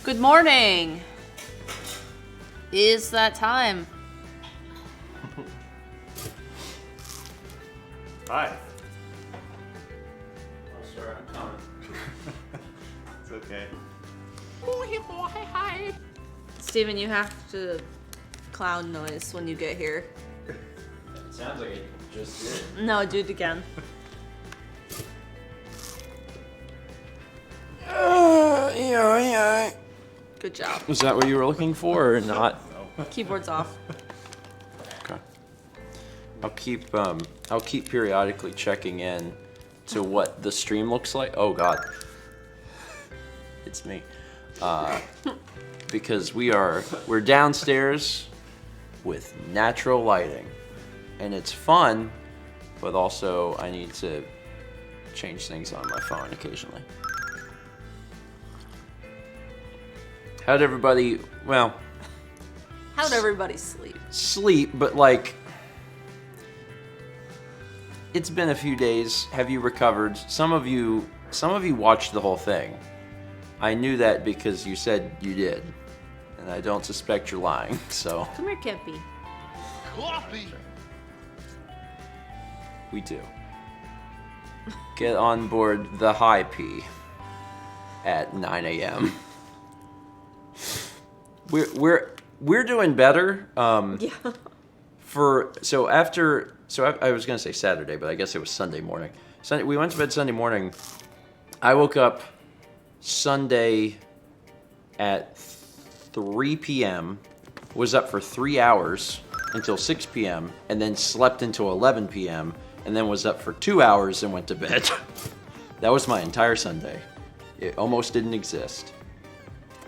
Good morning. Is that time? Hi. Oh, sorry, I'm coming. It's okay. Steven, you have to clown noise when you get here. It sounds like it just did. No, do it again. Good job. Was that what you were looking for or not? Keyboard's off. Okay. I'll keep periodically checking in to what the stream looks like. Oh God. It's me. Because we're downstairs with natural lighting. And it's fun, but also I need to change things on my phone occasionally. How'd everybody, well, How'd everybody sleep? sleep, but like, it's been a few days. Have you recovered? Some of you watched the whole thing. I knew that because you said you did. And I don't suspect you're lying, so. Come here, Kippy. Coffee. We do. Get on board the high P at 9 a.m. We're doing better. Yeah. I was gonna say Saturday, but I guess it was Sunday morning. We went to bed Sunday morning. I woke up Sunday at 3 p.m. Was up for 3 hours until 6 p.m. and then slept until 11 p.m. and then was up for 2 hours and went to bed. That was my entire Sunday. It almost didn't exist.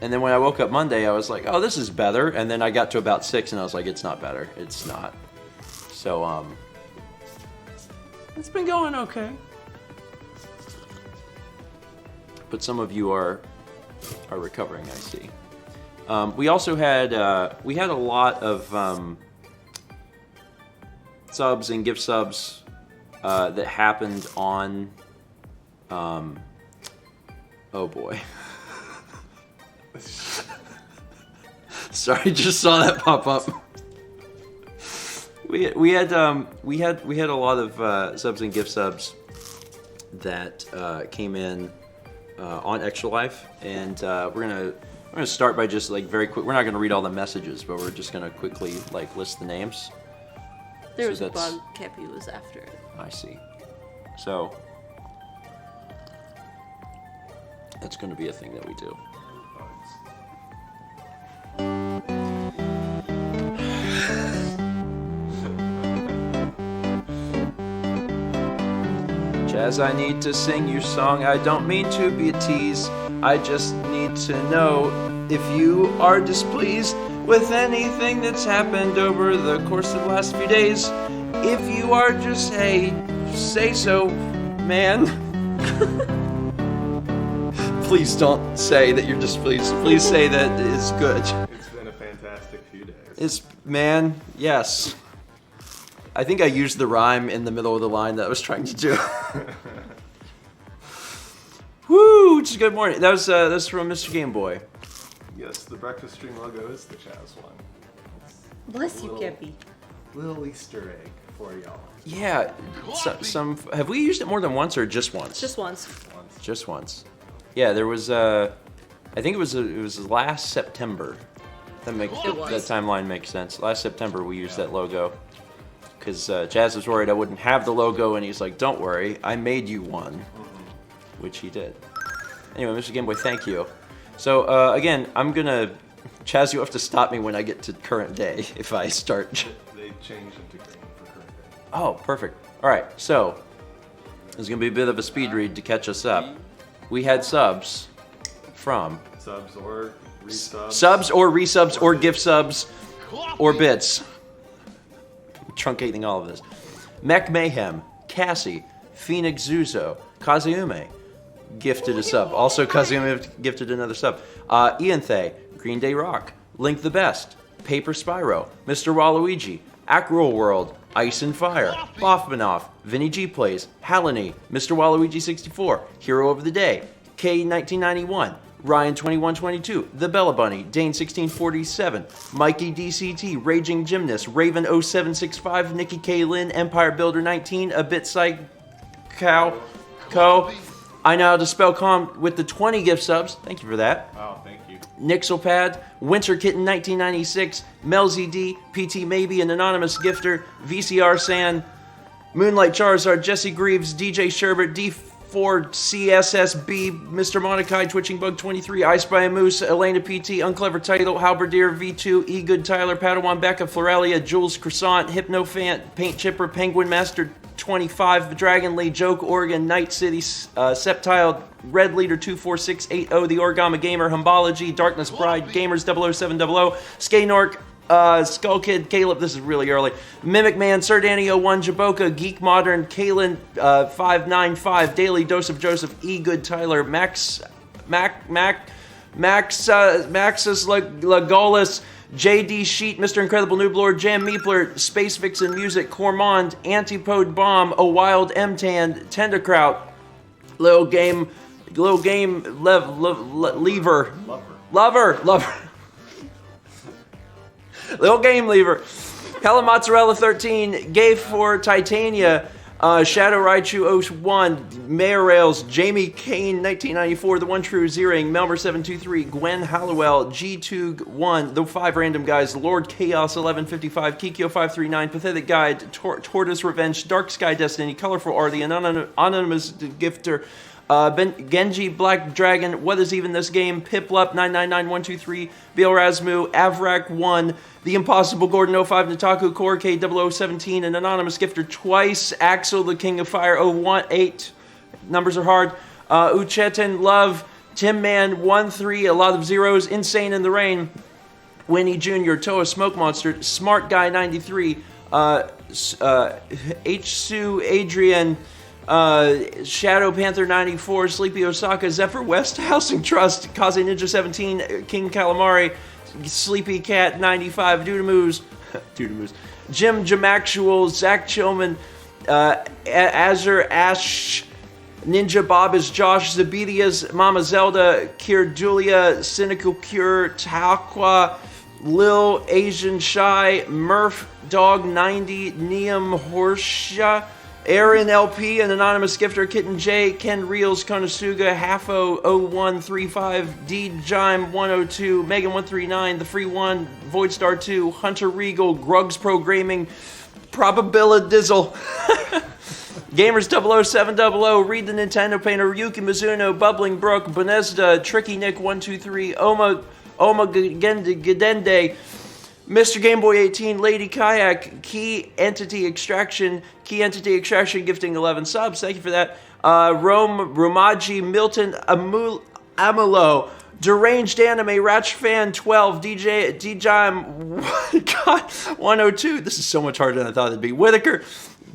And then when I woke up Monday, I was like, oh, this is better. And then I got to about 6 and I was like, it's not better. It's not. So, it's been going okay. But some of you are recovering, I see. We also had, we had a lot of subs and gift subs that happened on, oh boy. Sorry, just saw that pop up. We had a lot of subs and gift subs that came in on Extra Life, and we're gonna start by just like very quick. We're not gonna read all the messages, but we're just gonna quickly like list the names. There was a bug. Kippy was after it. I see. So that's gonna be a thing that we do. Chaz, I need to sing your song. I don't mean to be a tease. I just need to know if you are displeased with anything that's happened over the course of the last few days. If you are, just say so, man. Please don't say that you're displeased. Please say that it's good. It's been a fantastic few days. Man, yes. I think I used the rhyme in the middle of the line that I was trying to do. Woo! Just good morning. That was from Mr. Game Boy. Yes, the breakfast stream logo is the Chaz one. Bless you, Kippy. Little Easter egg for y'all. Yeah. Some have we used it more than once or just once? Just once. Just once. Yeah, there was I think it was last September. That timeline makes sense. Last September we used that logo. Because Chaz was worried I wouldn't have the logo, and he's like, don't worry, I made you one. Which he did. Anyway, Mr. Game Boy, thank you. So, again, Chaz, you have to stop me when I get to current day, if I start. They changed into green for current day. Oh, perfect. Alright, so, there's going to be a bit of a speed read to catch us up. We had subs from... Subs or resubs. Subs or resubs or gift subs or bits. Truncating all of this. Mech Mayhem, Cassie, Phoenix Zuzo, Kazume gifted a sub. Also, Kazume gifted another sub. Ian Thay, Green Day Rock, Link the Best, Paper Spyro, Mr. Waluigi, Acroll World, Ice and Fire, Boffmanoff, Vinny G Plays, Halani, Mr. Waluigi 64, Hero of the Day, K1991, Ryan2122, The Bella Bunny, Dane1647, Mikey DCT, Raging Gymnast, Raven0765, Nikki K. Lynn, Empire Builder 19, A Bit Psych Cow Co. I know how to spell calm with the 20 gift subs. Thank you for that. Oh, thank you. Nixelpad, Winter Kitten 1996, Melzy D, PT Maybe, an anonymous gifter, VCR San, Moonlight Charizard, Jesse Greaves, DJ Sherbert, D4CSSB, Mr. Monokai, Twitching Bug 23, I Spy a Moose, Elena PT, Unclever Title, Halberdier V2, E Good Tyler, Padawan Becca, Floralia, Jules Croissant, Hypnofant, Paint Chipper, Penguin Master 25, Dragon Lee, Joke Oregon, Night City, Septile, Red Leader 24680, The Origami Gamer, Humbology, Darkness Bride, Gamers 00700, Skanark, Skull Kid, Caleb, this is really early, Mimic Man, Sir Danny 01, Jaboka, Geek Modern, Kalen 595, Daily Dose of Joseph, E Good Tyler, Maxus Lagolis, JD Sheet, Mr. Incredible Noob Lord, Jam Meepler, Space Vixen Music, Cormond, Antipode Bomb, A Wild M-Tan, Tenderkraut, Little Game Lever. Little Game Lever. Hella Mozzarella 13, Gay for Titania, Shadow Raichu 01, Mayor Rails, Jamie Kane 1994, The One True Zeering, Melmer 723, Gwen Hallowell, G2 1, The 5 Random Guys, Lord Chaos 1155, Kikyo 539, Pathetic Guide, Tortoise Revenge, Dark Sky Destiny, Colorful R, The Anonymous Gifter, Genji Black Dragon, What Is Even This Game, Piplup 999123, Bill Razmu, Avrak 1, The Impossible Gordon 05, Nataku, Core K 0017, an anonymous gifter twice, Axel the King of Fire 018, numbers are hard, Uchetan Love, Tim Man 13, a lot of zeros, Insane in the Rain, Winnie Jr., Toa Smoke Monster, Smart Guy 93, H-Sue Adrian, Shadow Panther 94, Sleepy Osaka, Zephyr West, Housing Trust, Kaze Ninja 17, King Calamari, Sleepy Cat 95, Dudamoose, Jim Jamactual, Zach Chillman, Azure Ash, Ninja Bob is Josh, Zabedias, Mama Zelda, Kier Julia, Cynical Cure, Talqua, Lil Asian Shy, Murph Dog 90, Neum Horsha, Aaron LP, an anonymous gifter, Kitten J, Ken Reels, Konosuga, Halfo 0135, D Jime 102, Megan 139, The Free One, Voidstar 2, Hunter Regal, Grugs Pro Gaming, Probabilidizzle, Gamers 00700, Read the Nintendo Painter, Yuki Mizuno, Bubbling Brook, Bonezda, Tricky Nick 123, Oma Gedende, Mr. Game Boy 18, Lady Kayak, Key Entity Extraction gifting 11 subs. Thank you for that. Romaji, Milton Amulo, Deranged Anime, Ratch Fan 12, DJ God 102. This is so much harder than I thought it'd be. Whitaker,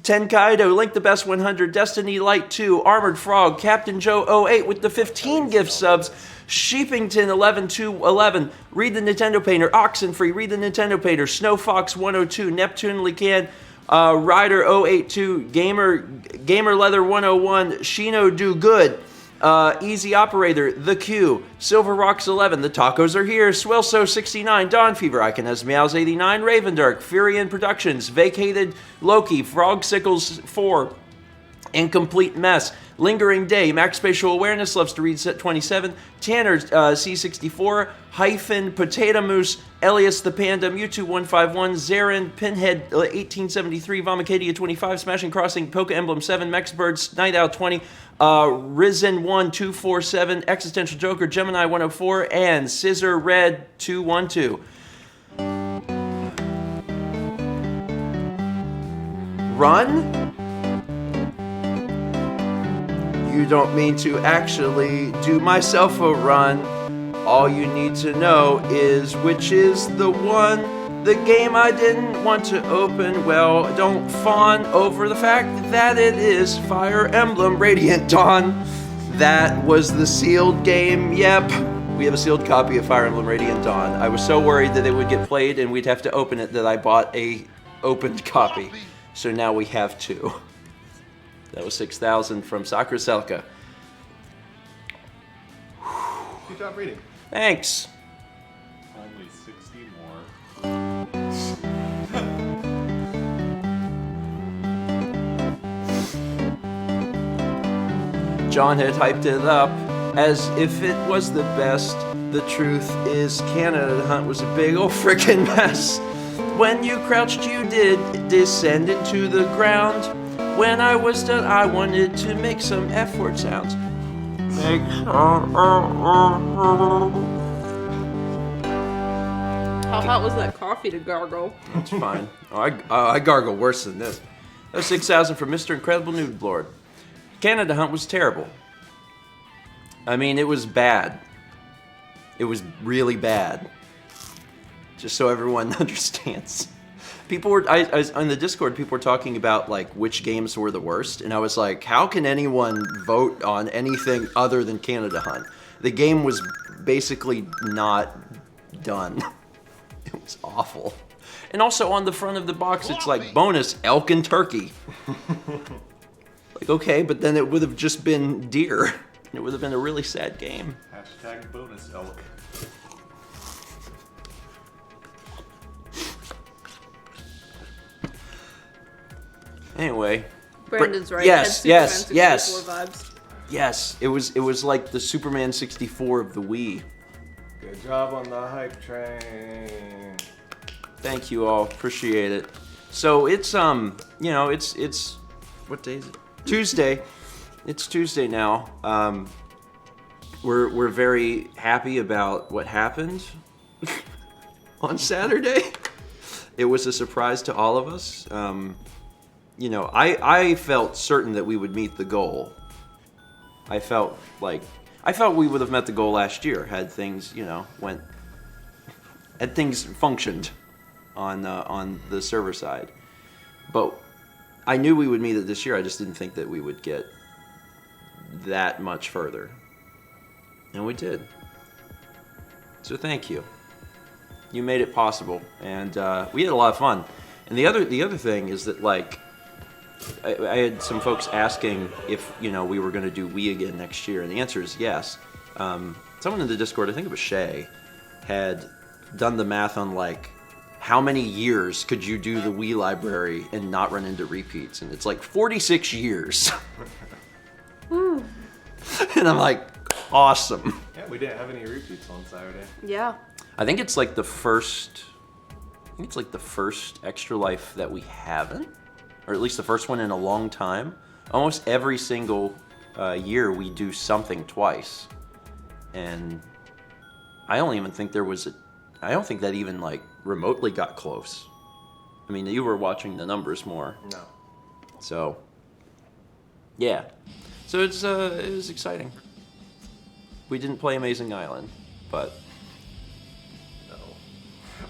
Tenkaido, Link the Best 100, Destiny Light 2, Armored Frog, Captain Joe 08 with the 15 gift subs. Sheepington 11211, Read the Nintendo Painter, Oxenfree, Read the Nintendo Painter, Snowfox 102, Neptune Lican, Rider 082, Gamer Leather 101, Shino Do Good, Easy Operator, The Q, Silver Rocks 11, The Tacos Are Here, Swellso 69, Dawn Fever, Iconez Meows 89, Ravendark, Furion Productions, Vacated Loki, Frog Sickles 4, Incomplete Mess, Lingering Day, Max Spatial Awareness, Loves to Read Set 27, Tanner C64, Hyphen, Potato Moose, Elias the Panda, Mewtwo 151, Zarin, Pinhead 1873, Vomicadia 25, Smashing Crossing, Poke Emblem 7, Mexbirds, Night Owl 20, Risen 1247, Existential Joker, Gemini 104, and Scissor Red 212. Run? You don't mean to actually do myself a run. All you need to know is which is the one. The game I didn't want to open. Well, don't fawn over the fact that it is Fire Emblem Radiant Dawn. That was the sealed game. Yep, we have a sealed copy of Fire Emblem Radiant Dawn. I was so worried that it would get played and we'd have to open it that I bought a opened copy. So now we have two. That was 6,000 from Sakura Selka. Good job reading. Thanks. Only 60 more. John had hyped it up as if it was the best. The truth is, Canada Hunt was a big ol' frickin' mess. When you crouched, you did descend into the ground. When I was done, I wanted to make some F-word sounds. How hot was that coffee to gargle? It's fine. I gargle worse than this. That was 6,000 for Mr. Incredible Nude Lord. Canada Hunt was terrible. I mean, it was bad. It was really bad. Just so everyone understands. People were, on the Discord, people were talking about, like, which games were the worst. And I was like, how can anyone vote on anything other than Canada Hunt? The game was basically not done. It was awful. And also on the front of the box, it's like, bonus, elk and turkey. Like, okay, but then it would have just been deer. It would have been a really sad game. Hashtag bonus elk. Anyway, Brandon's right. Yes, yes, yes. Vibes. Yes, it was like the Superman 64 of the Wii. Good job on the hype train. Thank you all, appreciate it. So it's it's what day is it? Tuesday. It's Tuesday now. We're very happy about what happened on Saturday. It was a surprise to all of us. I felt certain that we would meet the goal. I felt we would have met the goal last year had things, had things functioned on the server side. But I knew we would meet it this year. I just didn't think that we would get that much further. And we did. So thank you. You made it possible, and we had a lot of fun. And the other thing is that, like, I had some folks asking if we were going to do Wii again next year, and the answer is yes. Someone in the Discord, I think it was Shay, had done the math on, like, how many years could you do the Wii library and not run into repeats, and it's like 46 years. And I'm like, awesome. Yeah, we didn't have any repeats on Saturday. Yeah. I think it's like the first Extra Life that we haven't, or at least the first one in a long time. Almost every single year we do something twice, and I don't even think I don't think that even like remotely got close. I mean, you were watching the numbers more. No. So, yeah. So it was exciting. We didn't play Amazing Island, but No.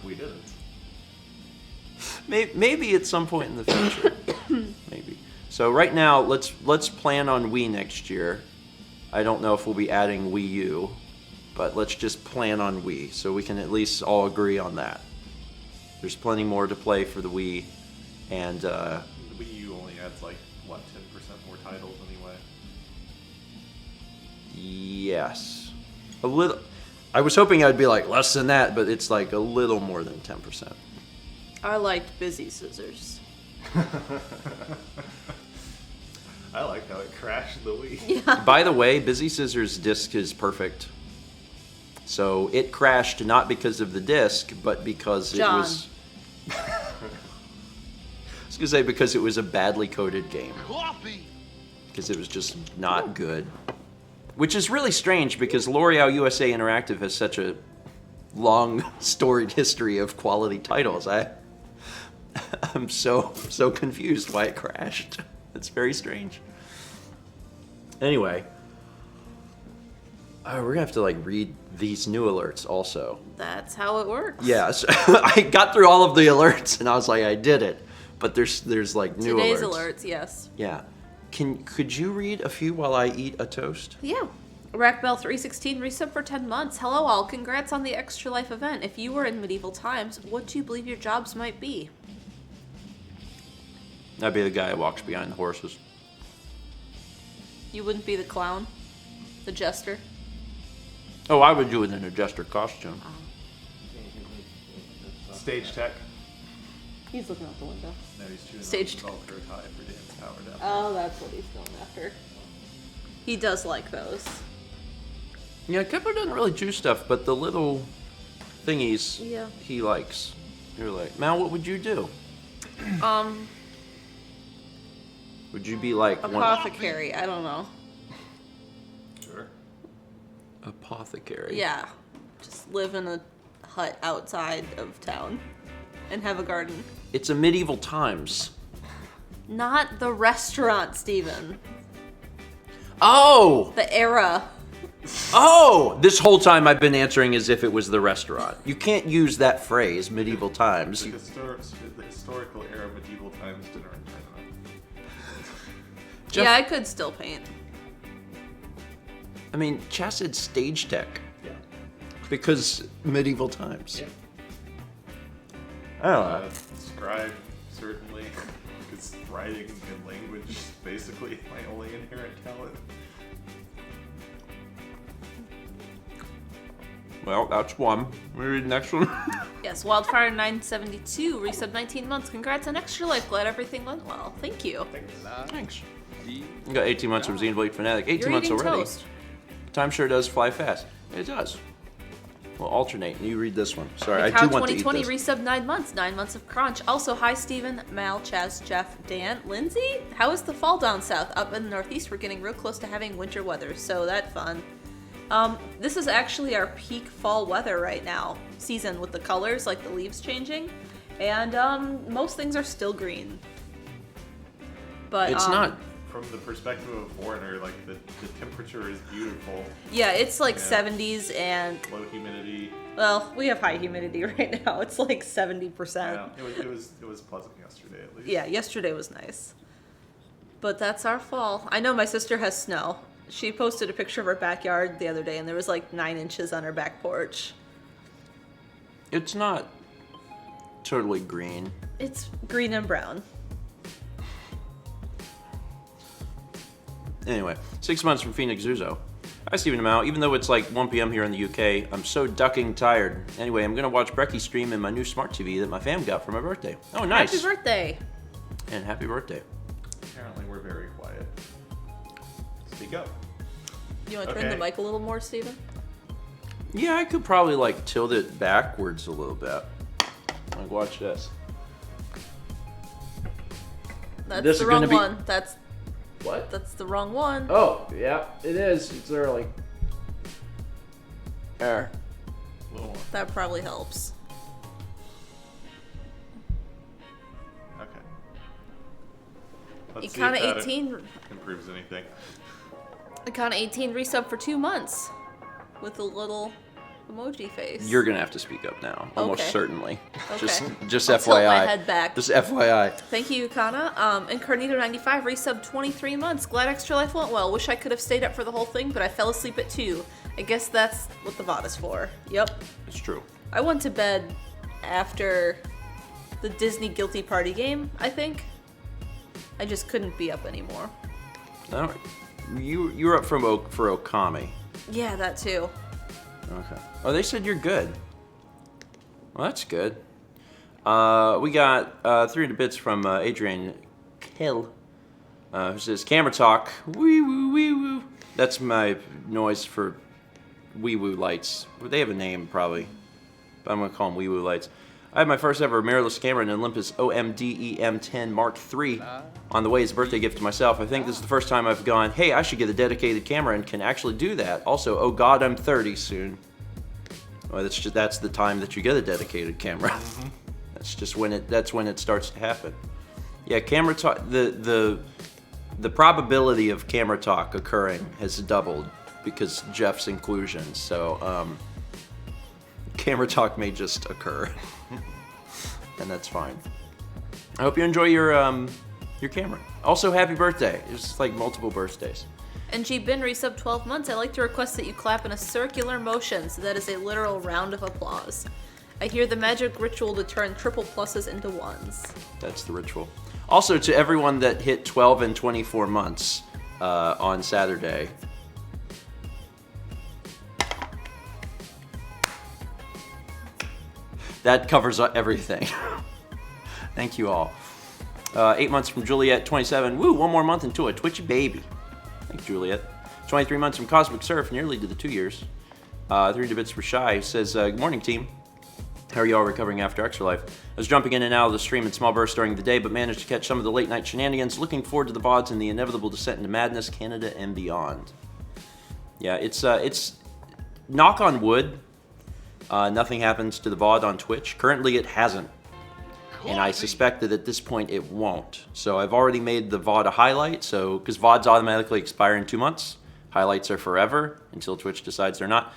We didn't. maybe at some point in the future. Maybe. So right now, let's plan on Wii next year. I don't know if we'll be adding Wii U, but let's just plan on Wii, so we can at least all agree on that. There's plenty more to play for the Wii, and The Wii U only adds like, what, 10% more titles anyway? yes, a little. I was hoping I'd be like less than that, but it's like a little more than 10%. I liked Busy Scissors. I like how it crashed the Wii. Yeah. By the way, Busy Scissors disc is perfect. So it crashed not because of the disc, but because John. it was. I was gonna say because it was a badly coded game. Because it was just not good. Which is really strange because L'Oreal USA Interactive has such a long storied history of quality titles. I'm so confused why it crashed. It's very strange. Anyway, we're gonna have to like read these new alerts also. That's how it works. Yeah, so I got through all of the alerts and I was like, I did it. But there's like new Today's alerts. alerts, yes. Yeah. Could you read a few while I eat a toast? Yeah. Rackbell316 resub for 10 months. Hello all, congrats on the Extra Life event. If you were in medieval times, what do you believe your jobs might be? I'd be the guy who walks behind the horses. You wouldn't be the clown? The jester? Oh, I would do it in a jester costume. Stage tech. He's looking out the window. No, he's choosing Staged. Velcro tie for Dan's power down. Oh, that's what he's going after. He does like those. Yeah, Kepler doesn't really do stuff, but the little thingies Yeah. he likes. You're like, Mal, what would you do? Would you be like Apothecary, I don't know. Sure. Apothecary? Yeah. Just live in a hut outside of town and have a garden. It's a medieval times. Not the restaurant, Steven. Oh! The era. Oh! This whole time I've been answering as if it was the restaurant. You can't use that phrase, medieval times. The historical era of medieval times dinner and tournament. Jeff- Yeah, I could still paint. I mean, Chaz said stage tech. Yeah. Because medieval times. Yeah. I don't know. Scribe, certainly. Because writing and language is basically my only inherent talent. Well, that's one. We read the next one. Yes, Wildfire 972, resub 19 months. Congrats on Extra Life. Glad everything went well. Thank you. Thanks. You got 18 months from Xenoblade Fanatic. 18 You're months eating already. toast. Time sure does fly fast. It does. We'll alternate. You read this one. Sorry, I Cow do want to eat 2020 this. resub 9 months. 9 months of crunch. Also, hi Steven, Mal, Chaz, Jeff, Dan, Lindsay. How is the fall down south? Up in the Northeast, we're getting real close to having winter weather, so that's fun. This is actually our peak fall weather right now. Season with the colors, like the leaves changing. And most things are still green. But It's not. From the perspective of a foreigner, like the temperature is beautiful. Yeah, it's like Yeah. 70s and, Low humidity. well, we have high humidity right now. It's like 70%. Yeah, it was pleasant yesterday at least. Yeah, yesterday was nice. But that's our fall. I know my sister has snow. She posted a picture of her backyard the other day and there was like 9 inches on her back porch. It's not totally green. It's green and brown. Anyway, 6 months from Phoenix Zuzo. Hi, Stephen and Mal. Even though it's like 1 p.m. here in the UK, I'm so ducking tired. Anyway, I'm going to watch Brecky stream in my new smart TV that my fam got for my birthday. Oh, nice. Happy birthday. And happy birthday. Apparently we're very quiet. Speak up. You want to turn Okay. the mic a little more, Steven? Yeah, I could probably like tilt it backwards a little bit. Like, watch this. That's This the is gonna wrong be- one. What? That's the wrong one. Oh, yeah, it is. It's early. There. Little one. That probably helps. Okay. Let's see Ikana if that 18 improves anything. Ikana 18 resub for 2 months with a little emoji face. You're gonna have to speak up now, almost Okay. certainly. Okay. Just I'll FYI. tilt my head back. Just FYI. Thank you, Yukana. Incarnito 95 resub 23 months. Glad Extra Life went well. Wish I could have stayed up for the whole thing, but I fell asleep at 2. I guess that's what the VOD is for. Yep. It's true. I went to bed after the Disney Guilty Party game, I think. I just couldn't be up anymore. No, you're up from for Okami. Yeah, that too. Okay. Oh, they said you're good. Well, that's good. We got 300 bits from Adrian Kill, who says, camera talk, wee woo, wee woo. That's my noise for wee woo lights. They have a name, probably, but I'm going to call them wee woo lights. I had my first ever mirrorless camera, an Olympus OMD-EM10 Mark III, on the way as a birthday gift to myself. I think this is the first time I've gone, hey, I should get a dedicated camera and can actually do that. Also, oh god, I'm 30 soon. Well, that's the time that you get a dedicated camera. That's when it starts to happen. Yeah, camera talk. The probability of camera talk occurring has doubled because Jeff's inclusion. So camera talk may just occur, and that's fine. I hope you enjoy your camera. Also, happy birthday! It's like multiple birthdays. NG Bin resub 12 months. I like to request that you clap in a circular motion, so that is a literal round of applause. I hear the magic ritual to turn triple pluses into ones. That's the ritual. Also, to everyone that hit 12 and 24 months on Saturday. That covers everything. Thank you all. 8 months from Juliet, 27. Woo, one more month into a Twitchy baby. Thanks, Juliet. 23 months from Cosmic Surf, nearly to the 2 years. 3 bits for Shy. Says, good morning, team. How are y'all recovering after Extra Life? I was jumping in and out of the stream in small bursts during the day, but managed to catch some of the late night shenanigans. Looking forward to the VODs and the inevitable descent into madness, Canada and beyond. Yeah, it's knock on wood. Nothing happens to the VOD on Twitch. Currently, it hasn't. And I suspect that at this point it won't. So I've already made the VOD a highlight. So because VODs automatically expire in 2 months, highlights are forever until Twitch decides they're not.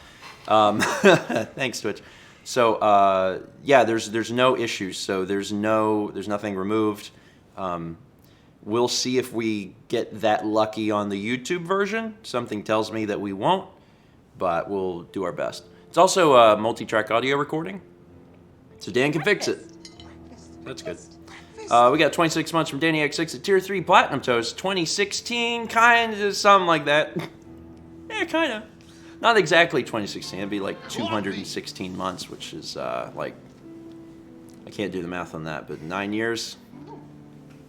Thanks, Twitch. So yeah, there's no issues. So there's nothing removed. We'll see if we get that lucky on the YouTube version. Something tells me that we won't, but we'll do our best. It's also a multi-track audio recording, so Dan can fix it. That's good. We got 26 months from Danny X6 at Tier 3 Platinum Toast. 2016, kind of something like that. Yeah, kind of. Not exactly 2016. It'd be like 216 months, which is like, I can't do the math on that, but 9 years.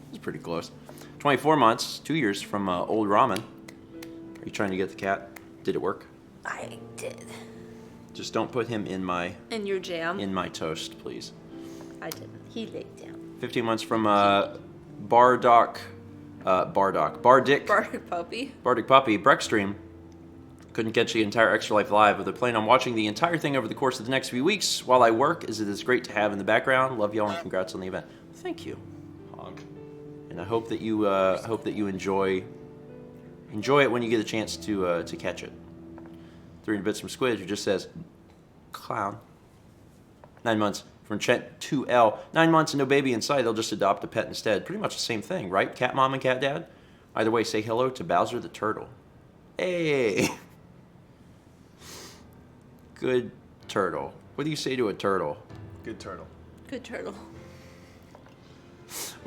It's pretty close. 24 months, 2 years from Old Ramen. Are you trying to get the cat? Did it work? I did. Just don't put him in your jam. In my toast, please. I didn't. He laid down. 15 months from Bardick Puppy, Breckstream. Couldn't catch the entire Extra Life live, but they're planning on watching the entire thing over the course of the next few weeks while I work, as it is great to have in the background. Love y'all and congrats on the event. Thank you. Honk. And I hope that you enjoy it when you get a chance to catch it. 300 bits from Squid, who just says, clown. 9 months from Chet 2L. 9 months and no baby in sight. They'll just adopt a pet instead. Pretty much the same thing, right? Cat mom and cat dad. Either way, say hello to Bowser the Turtle. Hey. Good turtle. What do you say to a turtle? Good turtle. Good turtle.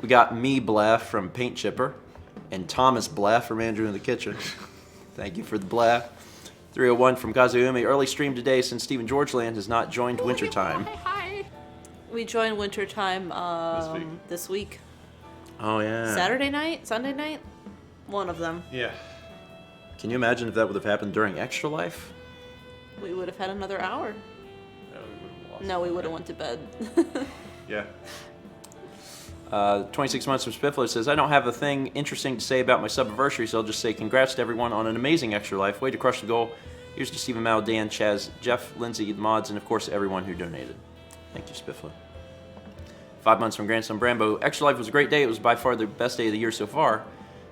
We got me Blah from Paint Chipper and Thomas Blah from Andrew in the Kitchen. Thank you for the Blah. 301 from Kazuumi. Early stream today since Stephen Georgeland has not joined Wintertime. Hi. We joined Wintertime this week. Oh, yeah. Saturday night? Sunday night? One of them. Yeah. Can you imagine if that would have happened during Extra Life? We would have had another hour. No, we would have went to bed. Yeah. 26 months from Spiffler says, I don't have a thing interesting to say about my sub-anniversary, so I'll just say congrats to everyone on an amazing Extra Life. Way to crush the goal. Here's to Stephen, Mao, Dan, Chaz, Jeff, Lindsay, the mods, and of course everyone who donated. Thank you, Spiffler. 5 months from Grandson Brambo. Extra Life was a great day. It was by far the best day of the year so far.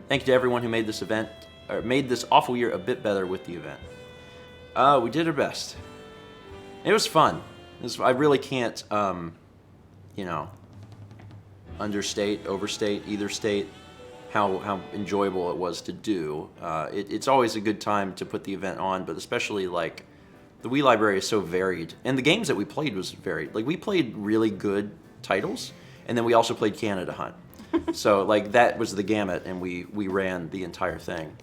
Thank you to everyone who made this event, or made this awful year a bit better with the event. We did our best. It was fun. I really can't, understate, overstate, either state how enjoyable it was to do. It's always a good time to put the event on, but especially like the Wii library is so varied, and the games that we played was varied. Like we played really good titles, and then we also played Canada Hunt. So like that was the gamut, and we ran the entire thing.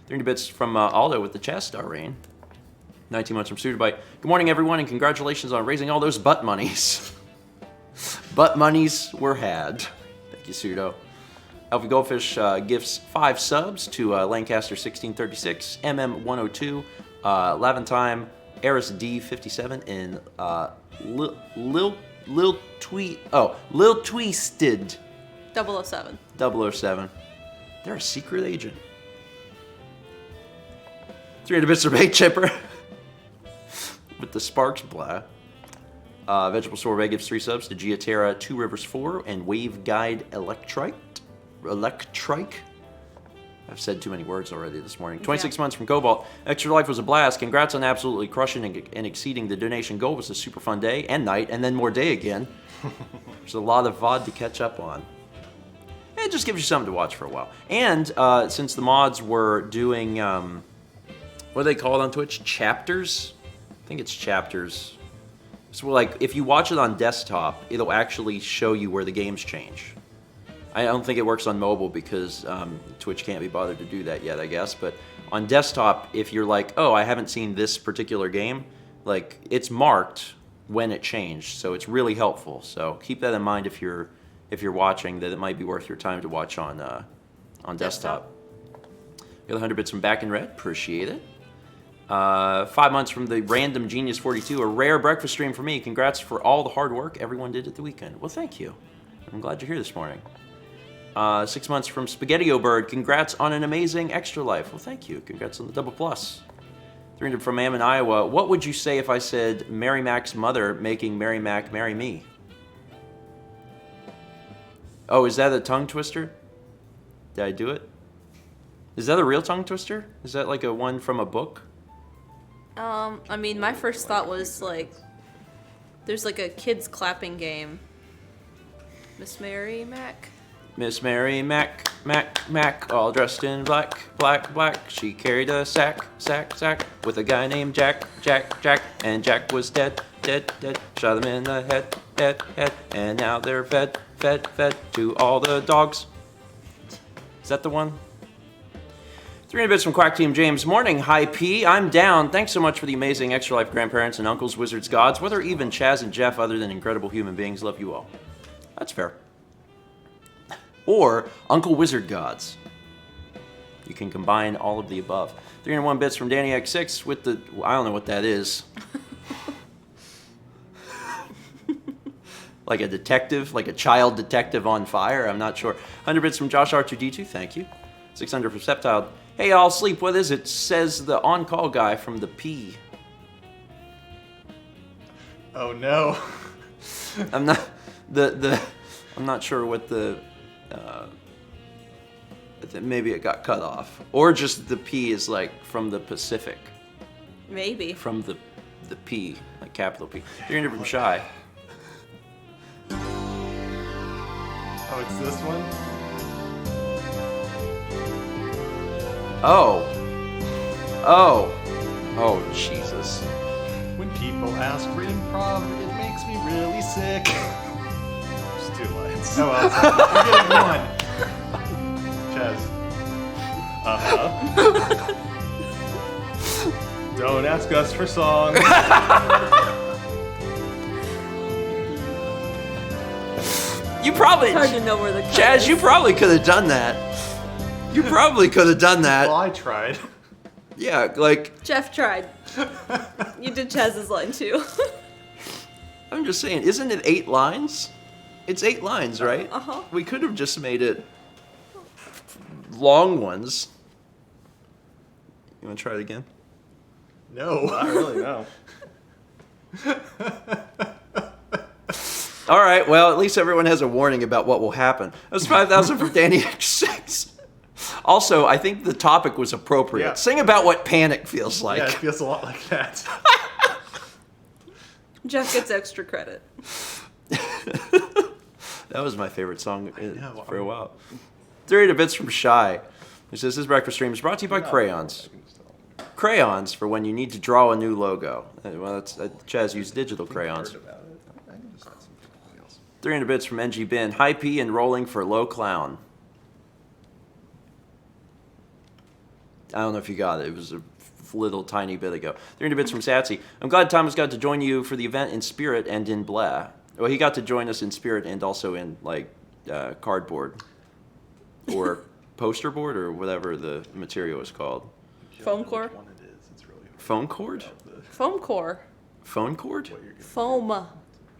300 bits from Aldo with the Chaz Star Rain. 19 months from Studibite. Good morning, everyone, and congratulations on raising all those butt monies. Butt monies were had. Thank you, Pseudo. Alfie Goldfish gifts 5 subs to Lancaster 1636, MM102, Laventime, Eris D57, and Lil Twisted 007. 007. They're a secret agent. 300 bits from Paint Chipper with the Sparks Blah. Vegetable Sorbet gives 3 subs to Giaterra 2 Rivers 4 and Wave Guide Electrike. I've said too many words already this morning. 26 months from Cobalt. Extra Life was a blast. Congrats on absolutely crushing and exceeding the donation goal. It was a super fun day and night, and then more day again. There's a lot of VOD to catch up on. It just gives you something to watch for a while. And since the mods were doing, what do they call it on Twitch? Chapters? I think it's chapters. So like, if you watch it on desktop, it'll actually show you where the games change. I don't think it works on mobile because Twitch can't be bothered to do that yet, I guess. But on desktop, if you're like, oh, I haven't seen this particular game, like, it's marked, when it changed. So it's really helpful. So keep that in mind if you're watching, that it might be worth your time to watch on desktop. Got 100 bits from Back in Red. Appreciate it. 5 months from the Random Genius 42. A rare breakfast stream for me. Congrats for all the hard work everyone did at the weekend. Well, thank you. I'm glad you're here this morning. 6 months from Spaghetti-O Bird. Congrats on an amazing extra life. Well, thank you. Congrats on the double plus. 300 from Am in Iowa. What would you say if I said Mary Mac's mother making Mary Mac marry me? Oh, is that a tongue twister? Did I do it? Is that a real tongue twister? Is that like a one from a book? I mean, my first thought was like, there's like a kids clapping game. Miss Mary Mac. Miss Mary Mac, Mac, Mac, all dressed in black, black, black. She carried a sack, sack, sack, with a guy named Jack, Jack, Jack. And Jack was dead, dead, dead. Shot him in the head, head, head. And now they're fed, fed, fed to all the dogs. Is that the one? 300 bits from Quack Team James. Morning, Hi P. I'm down. Thanks so much for the amazing Extra Life grandparents and uncles, wizards, gods, whether even Chaz and Jeff, other than incredible human beings. Love you all. That's fair. Or Uncle Wizard Gods. You can combine all of the above. 301 bits from Danny X6 with the... I don't know what that is. Like a detective? Like a child detective on fire? I'm not sure. 100 bits from Josh R2D2. Thank you. 600 from Septile. Hey, I'll sleep. What is it? Says the on-call guy from the P. Oh no. I'm not... I'm not sure what the... maybe it got cut off, or just the P is like from the Pacific. Maybe. From the P, like capital P. 300 from Shy. Oh, it's this one? Oh, Jesus. When people ask for improv, it makes me really sick. Just 2 lines. Oh well, we're getting 1. Chaz. Don't ask us for songs. You probably... It's hard to know where the cut Chaz, is. you probably could have done that. You probably could have done that. Well, I tried. Yeah, like... Jeff tried. You did Chaz's line too. I'm just saying, isn't it 8 lines? It's 8 lines, right? Uh-huh. We could have just made it long ones. You want to try it again? No. Not really, no. All right, well, at least everyone has a warning about what will happen. That was 5,000 from Danny X6. Also, I think the topic was appropriate. Yeah. Sing about what panic feels like. Yeah, it feels a lot like that. Jeff gets extra credit. That was my favorite song for a while. 300 bits from Shy. Who says, this breakfast stream is brought to you by crayons. Crayons for when you need to draw a new logo. Well, that's Chaz used digital crayons. 300 bits from NG Bin. High P and rolling for low clown. I don't know if you got it. It was a little tiny bit ago. 300 bits from Satsy. I'm glad Thomas got to join you for the event in spirit and in blah. Well, he got to join us in spirit and also in, like, cardboard. Or poster board or whatever the material is called. Foam core? Phone cord? Foam core. Phone cord? Foam.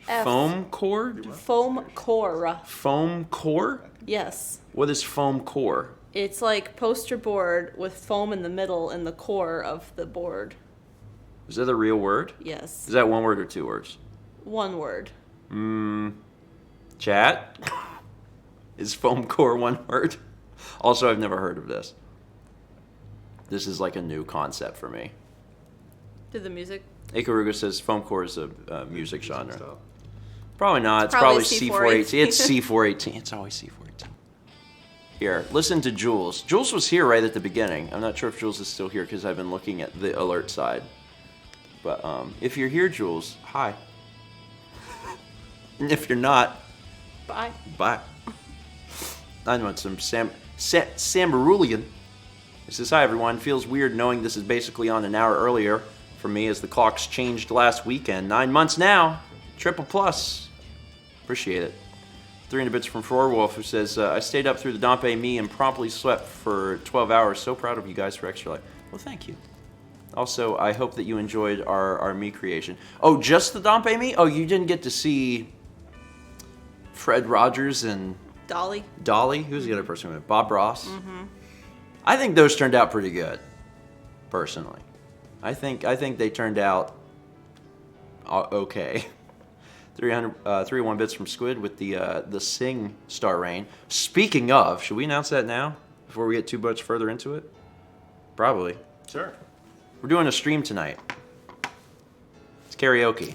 F. Foam cord? Foam core. Foam core? Yes. What is foam core? It's like poster board with foam in the middle and the core of the board. Is that a real word? Yes. Is that 1 word or 2 words? 1 word. Chat? Is foam core 1 word? Also, I've never heard of this. This is like a new concept for me. Did the music? Ikaruga says foam core is a music genre. Probably not. It's Probably probably C418. C418. It's C418. It's always C418. Here, listen to Jules. Jules was here right at the beginning. I'm not sure if Jules is still here because I've been looking at the alert side. But if you're here, Jules, hi. And if you're not, Bye. bye. I know it's some Samarulian. It says, hi everyone. Feels weird knowing this is basically on an hour earlier. for me as the clocks changed last weekend. 9 months now. Triple plus. Appreciate it. 300 bits from Wolf, who says, I stayed up through the Dompe Me and promptly slept for 12 hours. So proud of you guys for Extra Life. Well, thank you. Also, I hope that you enjoyed our Me creation. Oh, just the Dompe Me? Oh, you didn't get to see Fred Rogers and Dolly. Who's the other person with it? Bob Ross? Mm-hmm. I think those turned out pretty good, personally. I think they turned out okay. 301 bits from Squid with the Sing Star Rain. Speaking of, should we announce that now before we get too much further into it? Probably. Sure. We're doing a stream tonight. It's karaoke.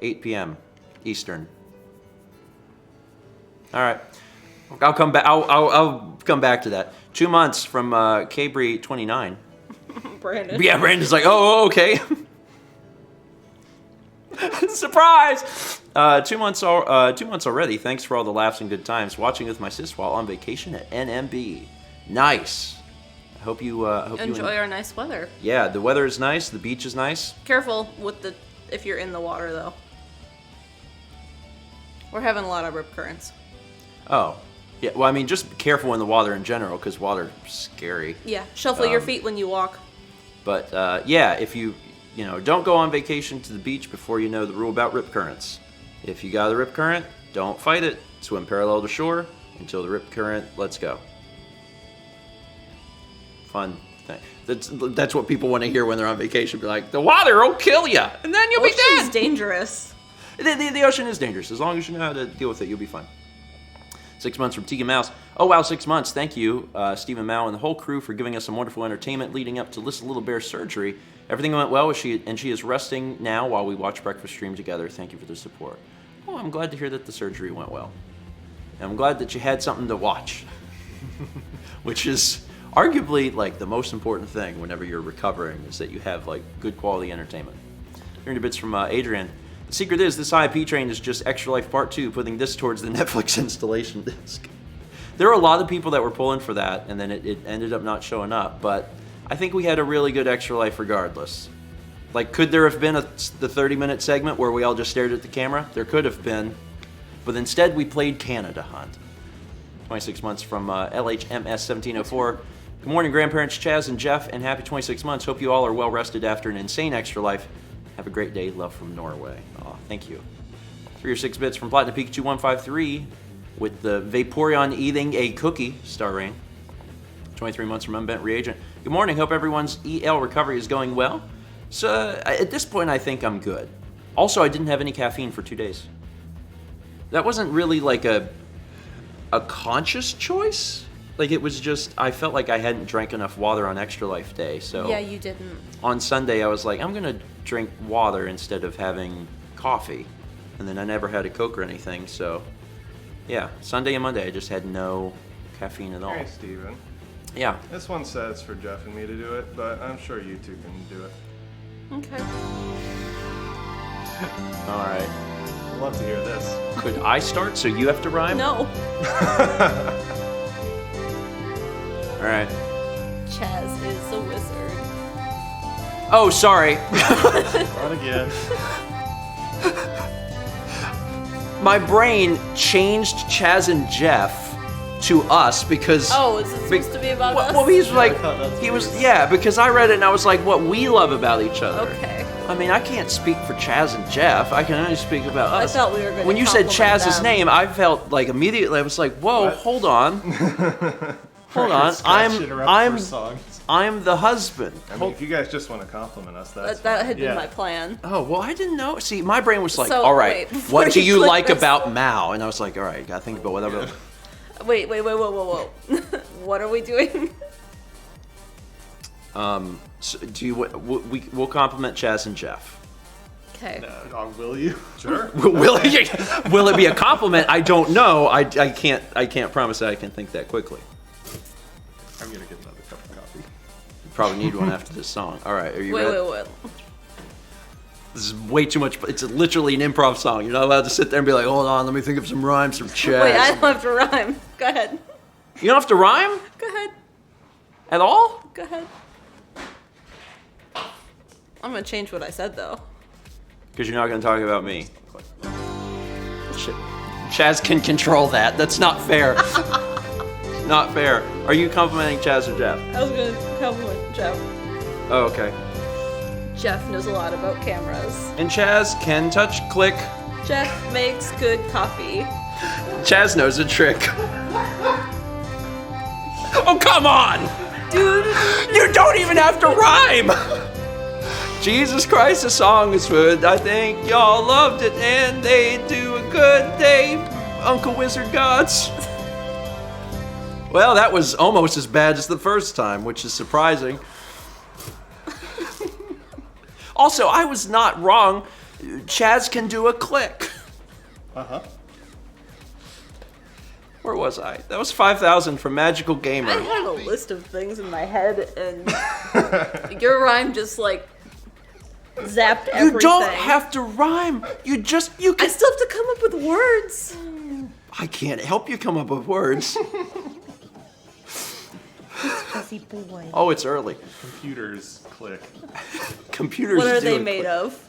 8 p.m. Eastern. All right. I'll come back. I'll come back to that. 2 months from Cabri 29. Brandon. Yeah, Brandon's like, oh, okay. Surprise! 2 months. 2 months already. Thanks for all the laughs and good times. Watching with my sis while on vacation at NMB. Nice. I hope you enjoy our nice weather. Yeah, the weather is nice. The beach is nice. Careful with if you're in the water though. We're having a lot of rip currents. Oh, yeah. Well, I mean, just be careful in the water in general because water's scary. Yeah, shuffle your feet when you walk. But yeah, if you don't go on vacation to the beach before you know the rule about rip currents. If you got a rip current, don't fight it. Swim parallel to shore until the rip current lets go. Fun thing. That's what people want to hear when they're on vacation. Be like, the water will kill you, and then you'll be dead. Ocean's dangerous. The ocean is dangerous. As long as you know how to deal with it, you'll be fine. 6 months from Tegan Mouse. Oh, wow, 6 months. Thank you, Stephen Mao and the whole crew for giving us some wonderful entertainment leading up to Little Bear's surgery. Everything went well, and she is resting now while we watch breakfast stream together. Thank you for the support. Oh, I'm glad to hear that the surgery went well. And I'm glad that you had something to watch, which is arguably like the most important thing whenever you're recovering is that you have like good quality entertainment. 300 bits from Adrian. The secret is this IP train is just Extra Life Part 2, putting this towards the Netflix installation disc. There were a lot of people that were pulling for that, and then it ended up not showing up, but I think we had a really good Extra Life regardless. Like, could there have been the 30-minute segment where we all just stared at the camera? There could have been, but instead we played Canada Hunt. 26 months from LHMS1704. Good morning, grandparents Chaz and Jeff, and happy 26 months. Hope you all are well rested after an insane Extra Life. Have a great day. Love from Norway. Aw, thank you. 3 or 6 bits from Platinum Pikachu 153 with the Vaporeon eating a cookie, Star Rain. 23 months from Unbent Reagent. Good morning. Hope everyone's EL recovery is going well. So at this point, I think I'm good. Also, I didn't have any caffeine for 2 days. That wasn't really like a conscious choice. Like, it was just, I felt like I hadn't drank enough water on Extra Life Day, so... Yeah, you didn't. On Sunday, I was like, I'm going to drink water instead of having coffee. And then I never had a Coke or anything, so... Yeah, Sunday and Monday, I just had no caffeine at all. Hey, Steven. Yeah. This one says for Jeff and me to do it, but I'm sure you two can do it. Okay. All right. I'd love to hear this. Could I start so you have to rhyme? No. All right. Chaz is a wizard. Oh, sorry. Not again. My brain changed Chaz and Jeff to us because... Oh, is it supposed to be about us? Well, he's like... I thought that's He what was... you were Yeah, because I read it and I was like, what we love about each other. Okay. I mean, I can't speak for Chaz and Jeff. I can only speak about us. I thought we were going to When you said compliment Chaz's them. name, I felt like immediately, I was like, whoa, What? hold on. Hold on. I'm the husband. I mean, if you guys just want to compliment us, that's That fine. had been Yeah. my plan. Oh, well, I didn't know. See, my brain was like, So, all right, wait, before what do you you click like this- about Mao? And I was like, all right, gotta think about whatever. Wait, whoa. What are we doing? So do you? We'll compliment Chaz and Jeff. Okay. Will you? Sure. Will it be a compliment? I don't know. I can't promise that I can think that quickly. I'm gonna get another cup of coffee. Probably need one after this song. All right, are you ready? Wait. This is way too much. It's literally an improv song. You're not allowed to sit there and be like, hold on, let me think of some rhymes from Chaz. Wait, I don't have to rhyme. Go ahead. You don't have to rhyme Go ahead. at all? Go ahead. I'm gonna change what I said though. Because you're not going to talk about me. Chaz can control that. That's not fair. Not fair. Are you complimenting Chaz or Jeff? I was gonna compliment Jeff. Oh, okay. Jeff knows a lot about cameras. And Chaz can touch click. Jeff makes good coffee. Chaz knows a trick. Oh, come on! Dude. You don't even have to rhyme! Jesus Christ, the song is good. I think y'all loved it, and they do a good day, Uncle Wizard Gods. Well, that was almost as bad as the first time, which is surprising. Also, I was not wrong. Chaz can do a click. Uh-huh. Where was I? That was 5,000 from Magical Gamer. I had a list of things in my head, and your rhyme just like zapped everything. You don't have to rhyme. You can. I still have to come up with words. I can't help you come up with words. Fuzzy boy. Oh, it's early. Computers click. Computers. What are do they it made quick. of?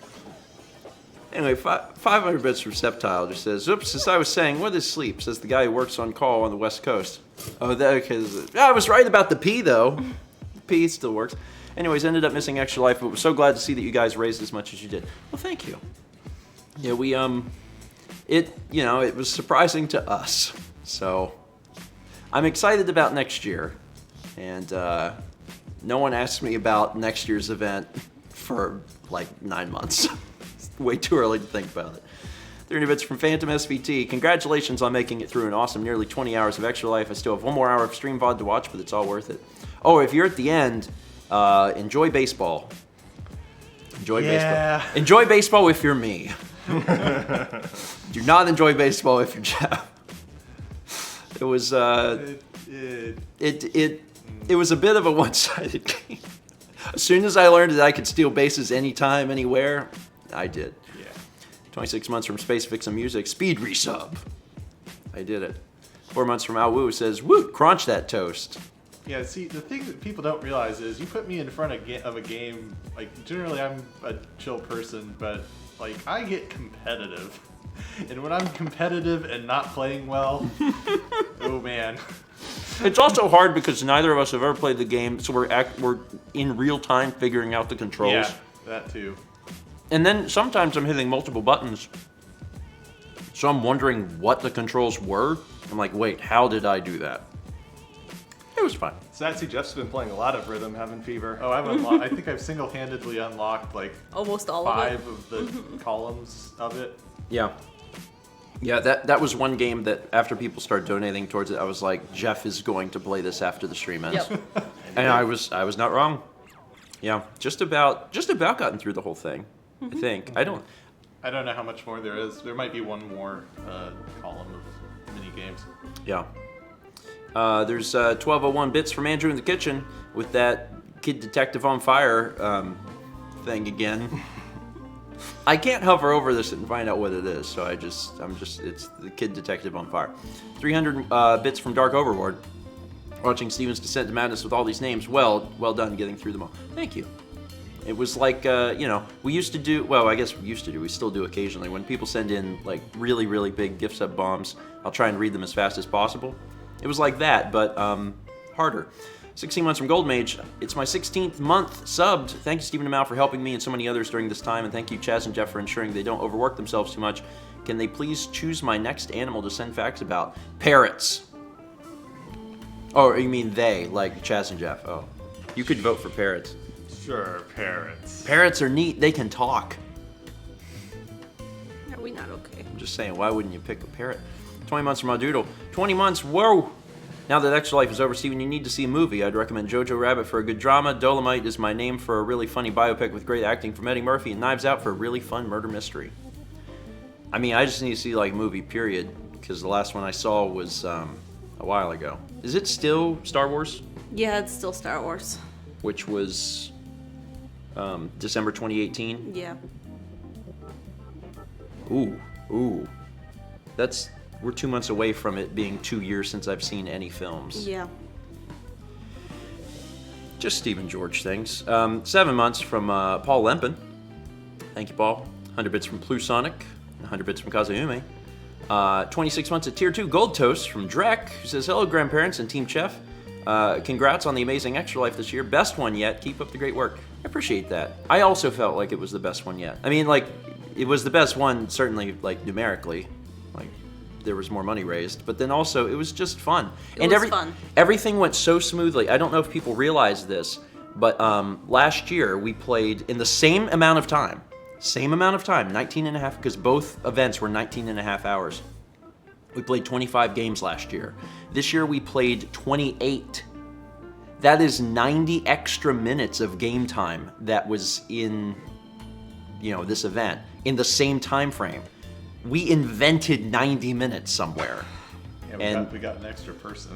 Anyway, 500 bits from Septile just says, "Oops, as I was saying, what is sleep?" Says the guy who works on call on the West Coast. Oh, okay. I was right about the P though. P still works. Anyways, ended up missing Extra Life, but was so glad to see that you guys raised as much as you did. Well, thank you. Yeah, we it was surprising to us. So I'm excited about next year, and no one asked me about next year's event for like 9 months. It's way too early to think about it. 300 bits from Phantom SVT. Congratulations on making it through an awesome nearly 20 hours of Extra Life. I still have 1 more hour of stream VOD to watch, but it's all worth it. Oh, if you're at the end, enjoy baseball. Enjoy baseball. Enjoy baseball if you're me. Do not enjoy baseball if you're Jeff. It was it was a bit of a one-sided game. As soon as I learned that I could steal bases anytime, anywhere, I did. Yeah. 26 months from Space Vixen Music, speed resub. I did it. 4 months from Al Wu says, "Woo, crunch that toast." Yeah, see, the thing that people don't realize is you put me in front of a game, like, generally I'm a chill person, but, like, I get competitive. And when I'm competitive and not playing well, oh man. It's also hard because neither of us have ever played the game, so we're in real time figuring out the controls. Yeah, that too. And then sometimes I'm hitting multiple buttons, so I'm wondering what the controls were. I'm like, wait, how did I do that? It was fun. So I see Jeff's been playing a lot of Rhythm, having fever. Oh, I've unlocked, I think I've single-handedly unlocked, like, Almost all 5 of it. of the columns of it. Yeah. Yeah, that was one game that after people started donating towards it, I was like, Jeff is going to play this after the stream ends. Yep. And I was not wrong. Yeah, just about gotten through the whole thing. I think. I don't know how much more there is. There might be one more column of mini games. Yeah. There's 1201 bits from Andrew in the kitchen with that Kid Detective on Fire thing again. I can't hover over this and find out what it is, so it's the Kid Detective on Fire. 300 bits from Dark Overlord. Watching Steven's Descent to Madness with all these names. Well done getting through them all. Thank you. It was like, we used to do, well, I guess we still do occasionally. When people send in, like, really, really big gift sub bombs, I'll try and read them as fast as possible. It was like that, but harder. 16 months from Gold Mage. It's my 16th month subbed. Thank you, Stephen and Mal, for helping me and so many others during this time, and thank you, Chaz and Jeff, for ensuring they don't overwork themselves too much. Can they please choose my next animal to send facts about? Parrots. Oh, you mean they, like Chaz and Jeff. Oh. You could vote for parrots. Sure, parrots. Parrots are neat. They can talk. Are we not okay? I'm just saying, why wouldn't you pick a parrot? 20 months from my doodle. 20 months, whoa! Now that Extra Life is over, Steven, you need to see a movie. I'd recommend Jojo Rabbit for a good drama. Dolomite is my name for a really funny biopic with great acting from Eddie Murphy. And Knives Out for a really fun murder mystery. I mean, I just need to see, like, a movie, period. Because the last one I saw was a while ago. Is it still Star Wars? Yeah, it's still Star Wars. Which was December 2018? Yeah. Ooh. We're 2 months away from it being 2 years since I've seen any films. Yeah. Just Stephen George things. 7 months from Paul Lempen. Thank you, Paul. 100 bits from Plusonic. 100 bits from Kazuhume. 26 months at Tier 2 Gold Toast from Drek, who says, hello, grandparents and Team Chef. Congrats on the amazing Extra Life this year. Best one yet. Keep up the great work. I appreciate that. I also felt like it was the best one yet. I mean, like, it was the best one, certainly, like, numerically. Like, there was more money raised. But then also, it was just fun. It was fun. Everything went so smoothly. I don't know if people realize this, but last year we played in the same amount of time. 19 and a half, because both events were 19 and a half hours. We played 25 games last year. This year we played 28. That is 90 extra minutes of game time that was in, this event in the same time frame. We invented 90 minutes somewhere. Yeah, we got an extra person.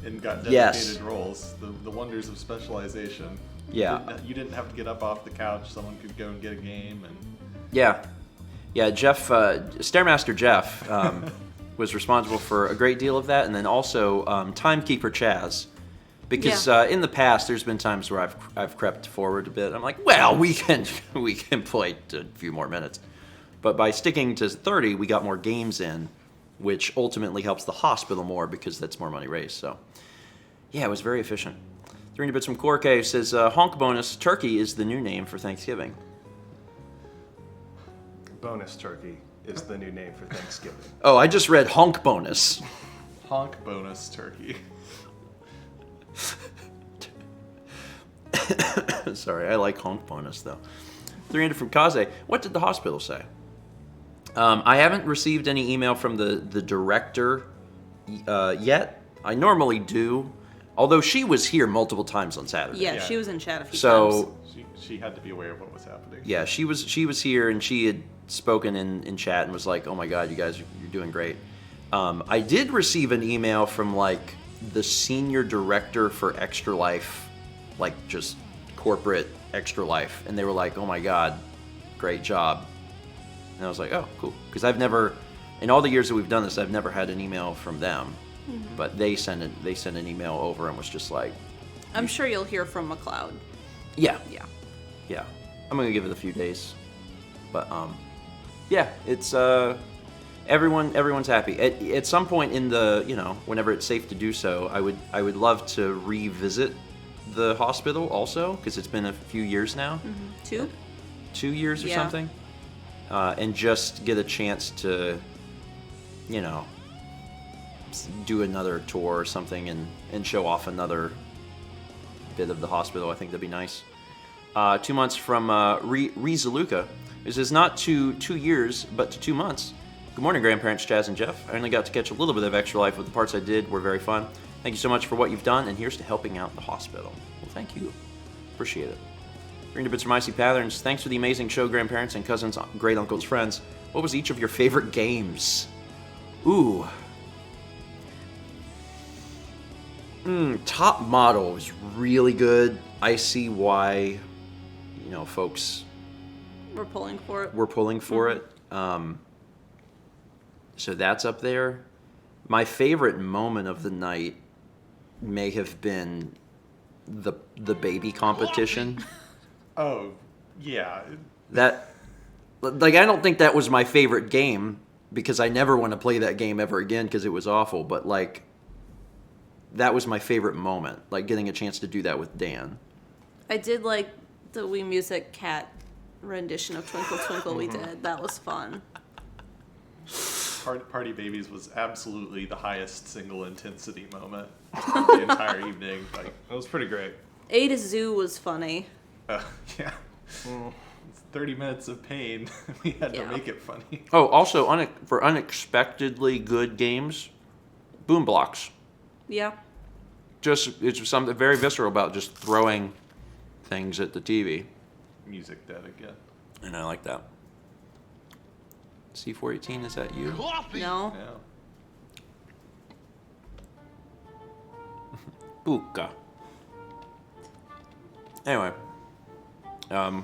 And got dedicated Yes. roles. The wonders of specialization. Yeah. You didn't have to get up off the couch. Someone could go and get a game. And Yeah, Jeff, Stairmaster Jeff was responsible for a great deal of that, and then also Timekeeper Chaz, because in the past there's been times where I've crept forward a bit. I'm like, well, we can play a few more minutes, but by sticking to 30, we got more games in, which ultimately helps the hospital more because that's more money raised. So, yeah, it was very efficient. 300 bits from Corke says, honk bonus, turkey is the new name for Thanksgiving. Bonus turkey is the new name for Thanksgiving. Oh, I just read honk bonus. honk bonus turkey. Sorry, I like honk bonus though. 300 from Kaze. What did the hospital say? I haven't received any email from the director yet. I normally do. Although she was here multiple times on Saturday. Yeah, she was in chat a few times. So She had to be aware of what was happening. yeah, she was here and she had spoken in chat and was like, "Oh my God, you guys, you're doing great." I did receive an email from like the senior director for Extra Life, like just corporate Extra Life, and they were like, "Oh my God, great job." And I was like, "Oh, cool," because I've never, in all the years that we've done this, I've never had an email from them. But they sent an email over and was just like, I'm sure you'll hear from McLeod. yeah, Yeah. I'm gonna give it a few days, but yeah, it's everyone's happy. At some point in the whenever it's safe to do so, I would love to revisit the hospital also because it's been a few years now, 2 years or something, and just get a chance to do another tour or something and show off another bit of the hospital. I think that'd be nice. 2 months from Rizaluka. This is not to 2 years, but to 2 months. Good morning, grandparents Chaz and Jeff. I only got to catch a little bit of Extra Life, but the parts I did were very fun. Thank you so much for what you've done, and here's to helping out the hospital. Well, thank you. Appreciate it. 300 bits from Icy Patterns. Thanks for the amazing show, grandparents and cousins, great uncles, friends. What was each of your favorite games? Ooh. Top Model was really good. I see why, folks We're pulling for it. were pulling for it. So that's up there. My favorite moment of the night may have been the baby competition. Oh, yeah. That, like, I don't think that was my favorite game because I never want to play that game ever again because it was awful. But like, that was my favorite moment, like getting a chance to do that with Dan. I did like the Wii Music Cat rendition of Twinkle Twinkle we did. That was fun. Party Babies was absolutely the highest single intensity moment of the entire evening. Like, It was pretty great. A to Zoo was funny. yeah. It's 30 minutes of pain. We had to make it funny. Oh, also for unexpectedly good games, Boom Blocks. Yeah. It's something very visceral about just throwing things at the TV. Music dead again. And I like that. C418, is that you? No. Yeah. Buka. Anyway.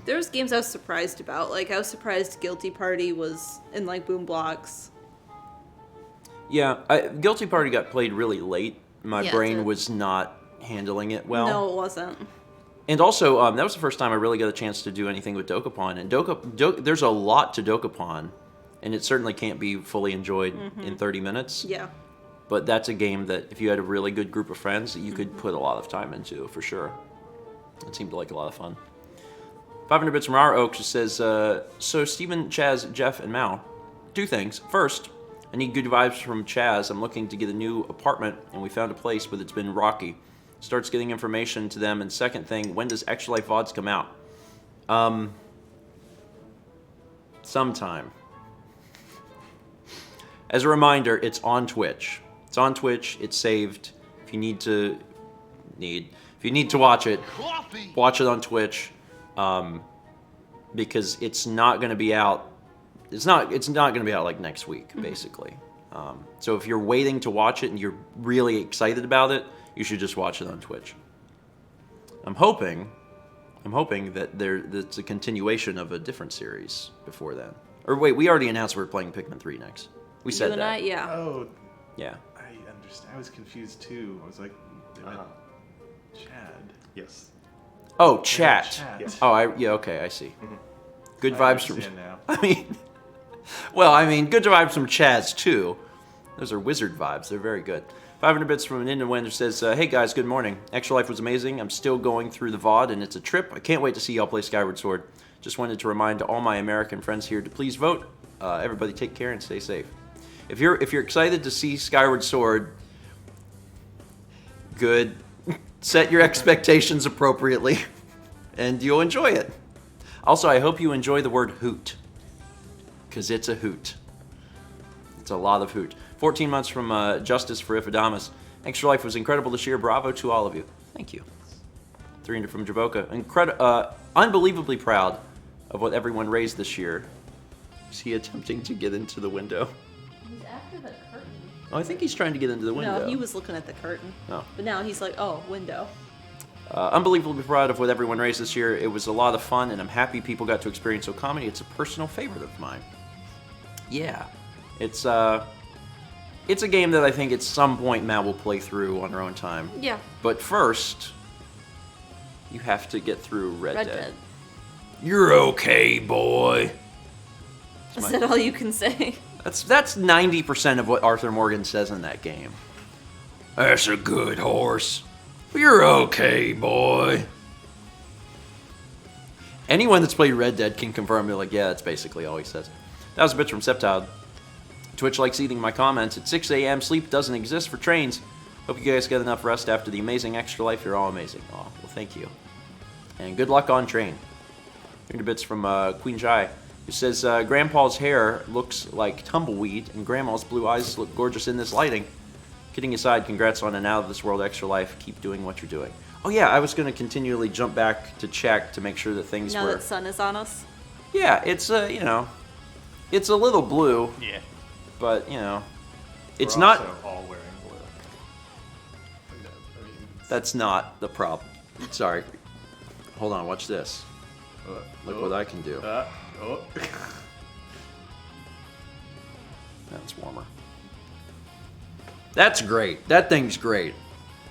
There's games I was surprised about. Like, I was surprised Guilty Party was in, like, Boom Blocks. Yeah, Guilty Party got played really late. My Yeah, it brain did. was not handling it well. No, it wasn't. And also, that was the first time I really got a chance to do anything with Dokapon. And there's a lot to Dokapon, and it certainly can't be fully enjoyed in 30 minutes. Yeah. But that's a game that if you had a really good group of friends, you could put a lot of time into, for sure. It seemed like a lot of fun. 500 bits from our Oaks says, so Stephen, Chaz, Jeff, and Mal, 2 things. First, I need good vibes from Chaz. I'm looking to get a new apartment, and we found a place, but it's been rocky. Starts getting information to them. And second thing, when does Extra Life VODs come out? Sometime. As a reminder, it's on Twitch. It's on Twitch. It's saved. If you need to watch it, watch it on Twitch. Because it's not going to be out. It's not going to be out like next week, basically. So if you're waiting to watch it and you're really excited about it, you should just watch it on Twitch. I'm hoping that that's a continuation of a different series before then. Or wait, we already announced we're playing Pikmin 3 next. We said You and that. I, yeah. Oh, Yeah. I understand. I was confused too. I was like, they meant Chad. Yes. Oh, chat. chat. Yes. Oh, okay, I see. Good I vibes from. understand now. I mean, good vibes from Chaz too. Those are wizard vibes. They're very good. 500 bits from an Indian Wind says, hey guys, good morning. Extra Life was amazing. I'm still going through the VOD, and it's a trip. I can't wait to see y'all play Skyward Sword. Just wanted to remind all my American friends here to please vote. Everybody take care and stay safe. If you're excited to see Skyward Sword, good. Set your expectations appropriately, and you'll enjoy it. Also, I hope you enjoy the word hoot, because it's a hoot. It's a lot of hoot. 14 months from Justice for Ifadamas. Extra Life was incredible this year. Bravo to all of you. Thank you. 300 from Jaboka. Unbelievably proud of what everyone raised this year. Is he attempting to get into the window? He's after the curtain. Oh, I think he's trying to get into the window. No, he was looking at the curtain. Oh. But now he's like, oh, window. Unbelievably proud of what everyone raised this year. It was a lot of fun, and I'm happy people got to experience Okami. It's a personal favorite of mine. Yeah. It's a game that I think at some point Matt will play through on her own time. Yeah. But first, you have to get through Red Dead. You're okay, boy. Is that all you can say? That's 90% of what Arthur Morgan says in that game. That's a good horse. You're okay, boy. Anyone that's played Red Dead can confirm. They're like, yeah, that's basically all he says. That was a bitch from Septile. Twitch likes eating my comments. At 6 a.m., sleep doesn't exist for trains. Hope you guys get enough rest after the amazing Extra Life. You're all amazing. Oh, well, thank you. And good luck on train. 300 bits from Queen Jai, who says, Grandpa's hair looks like tumbleweed, and Grandma's blue eyes look gorgeous in this lighting. Kidding aside, congrats on an out-of-this-world Extra Life. Keep doing what you're doing. Oh, yeah, I was going to continually jump back to check to make sure that things Now were... that sun is on us. Yeah, it's, it's a little blue. Yeah. But, it's We're not... also all wearing blue. I mean, That's not the problem. Sorry. Hold on, watch this. Look what I can do. oh. That's warmer. That's great. That thing's great.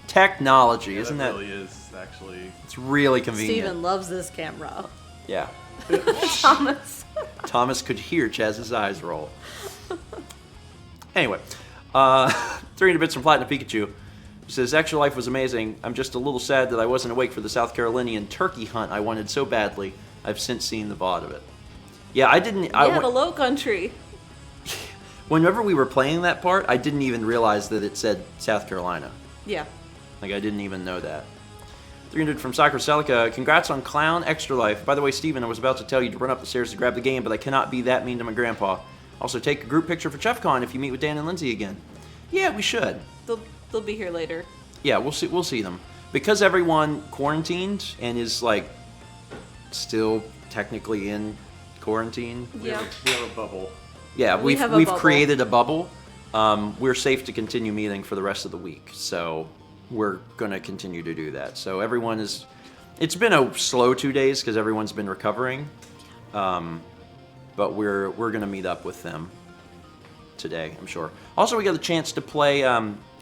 Technology, Yeah, isn't that that? really is actually. It's really convenient. Steven loves this camera. Yeah. Thomas. Thomas could hear Chaz's eyes roll. Anyway, 300 bits from Platinum Pikachu, who says, Extra Life was amazing. I'm just a little sad that I wasn't awake for the South Carolinian turkey hunt I wanted so badly. I've since seen the VOD of it. Yeah, I didn't... Yeah, the Low Country. Whenever we were playing that part, I didn't even realize that it said South Carolina. Yeah. Like, I didn't even know that. 300 from Soccer Celica. Congrats on Clown Extra Life. By the way, Steven, I was about to tell you to run up the stairs to grab the game, but I cannot be that mean to my grandpa. Also, take a group picture for ChefCon if you meet with Dan and Lindsay again. Yeah, we should. They'll be here later. Yeah, we'll see them. Because everyone quarantined and is, like, still technically in quarantine. Yeah. We have a bubble. Yeah, We have a we've bubble. created a bubble. We're safe to continue meeting for the rest of the week, so we're going to continue to do that. So everyone is... It's been a slow 2 days because everyone's been recovering, but we're going to meet up with them. today, I'm sure. Also, we got a chance to play,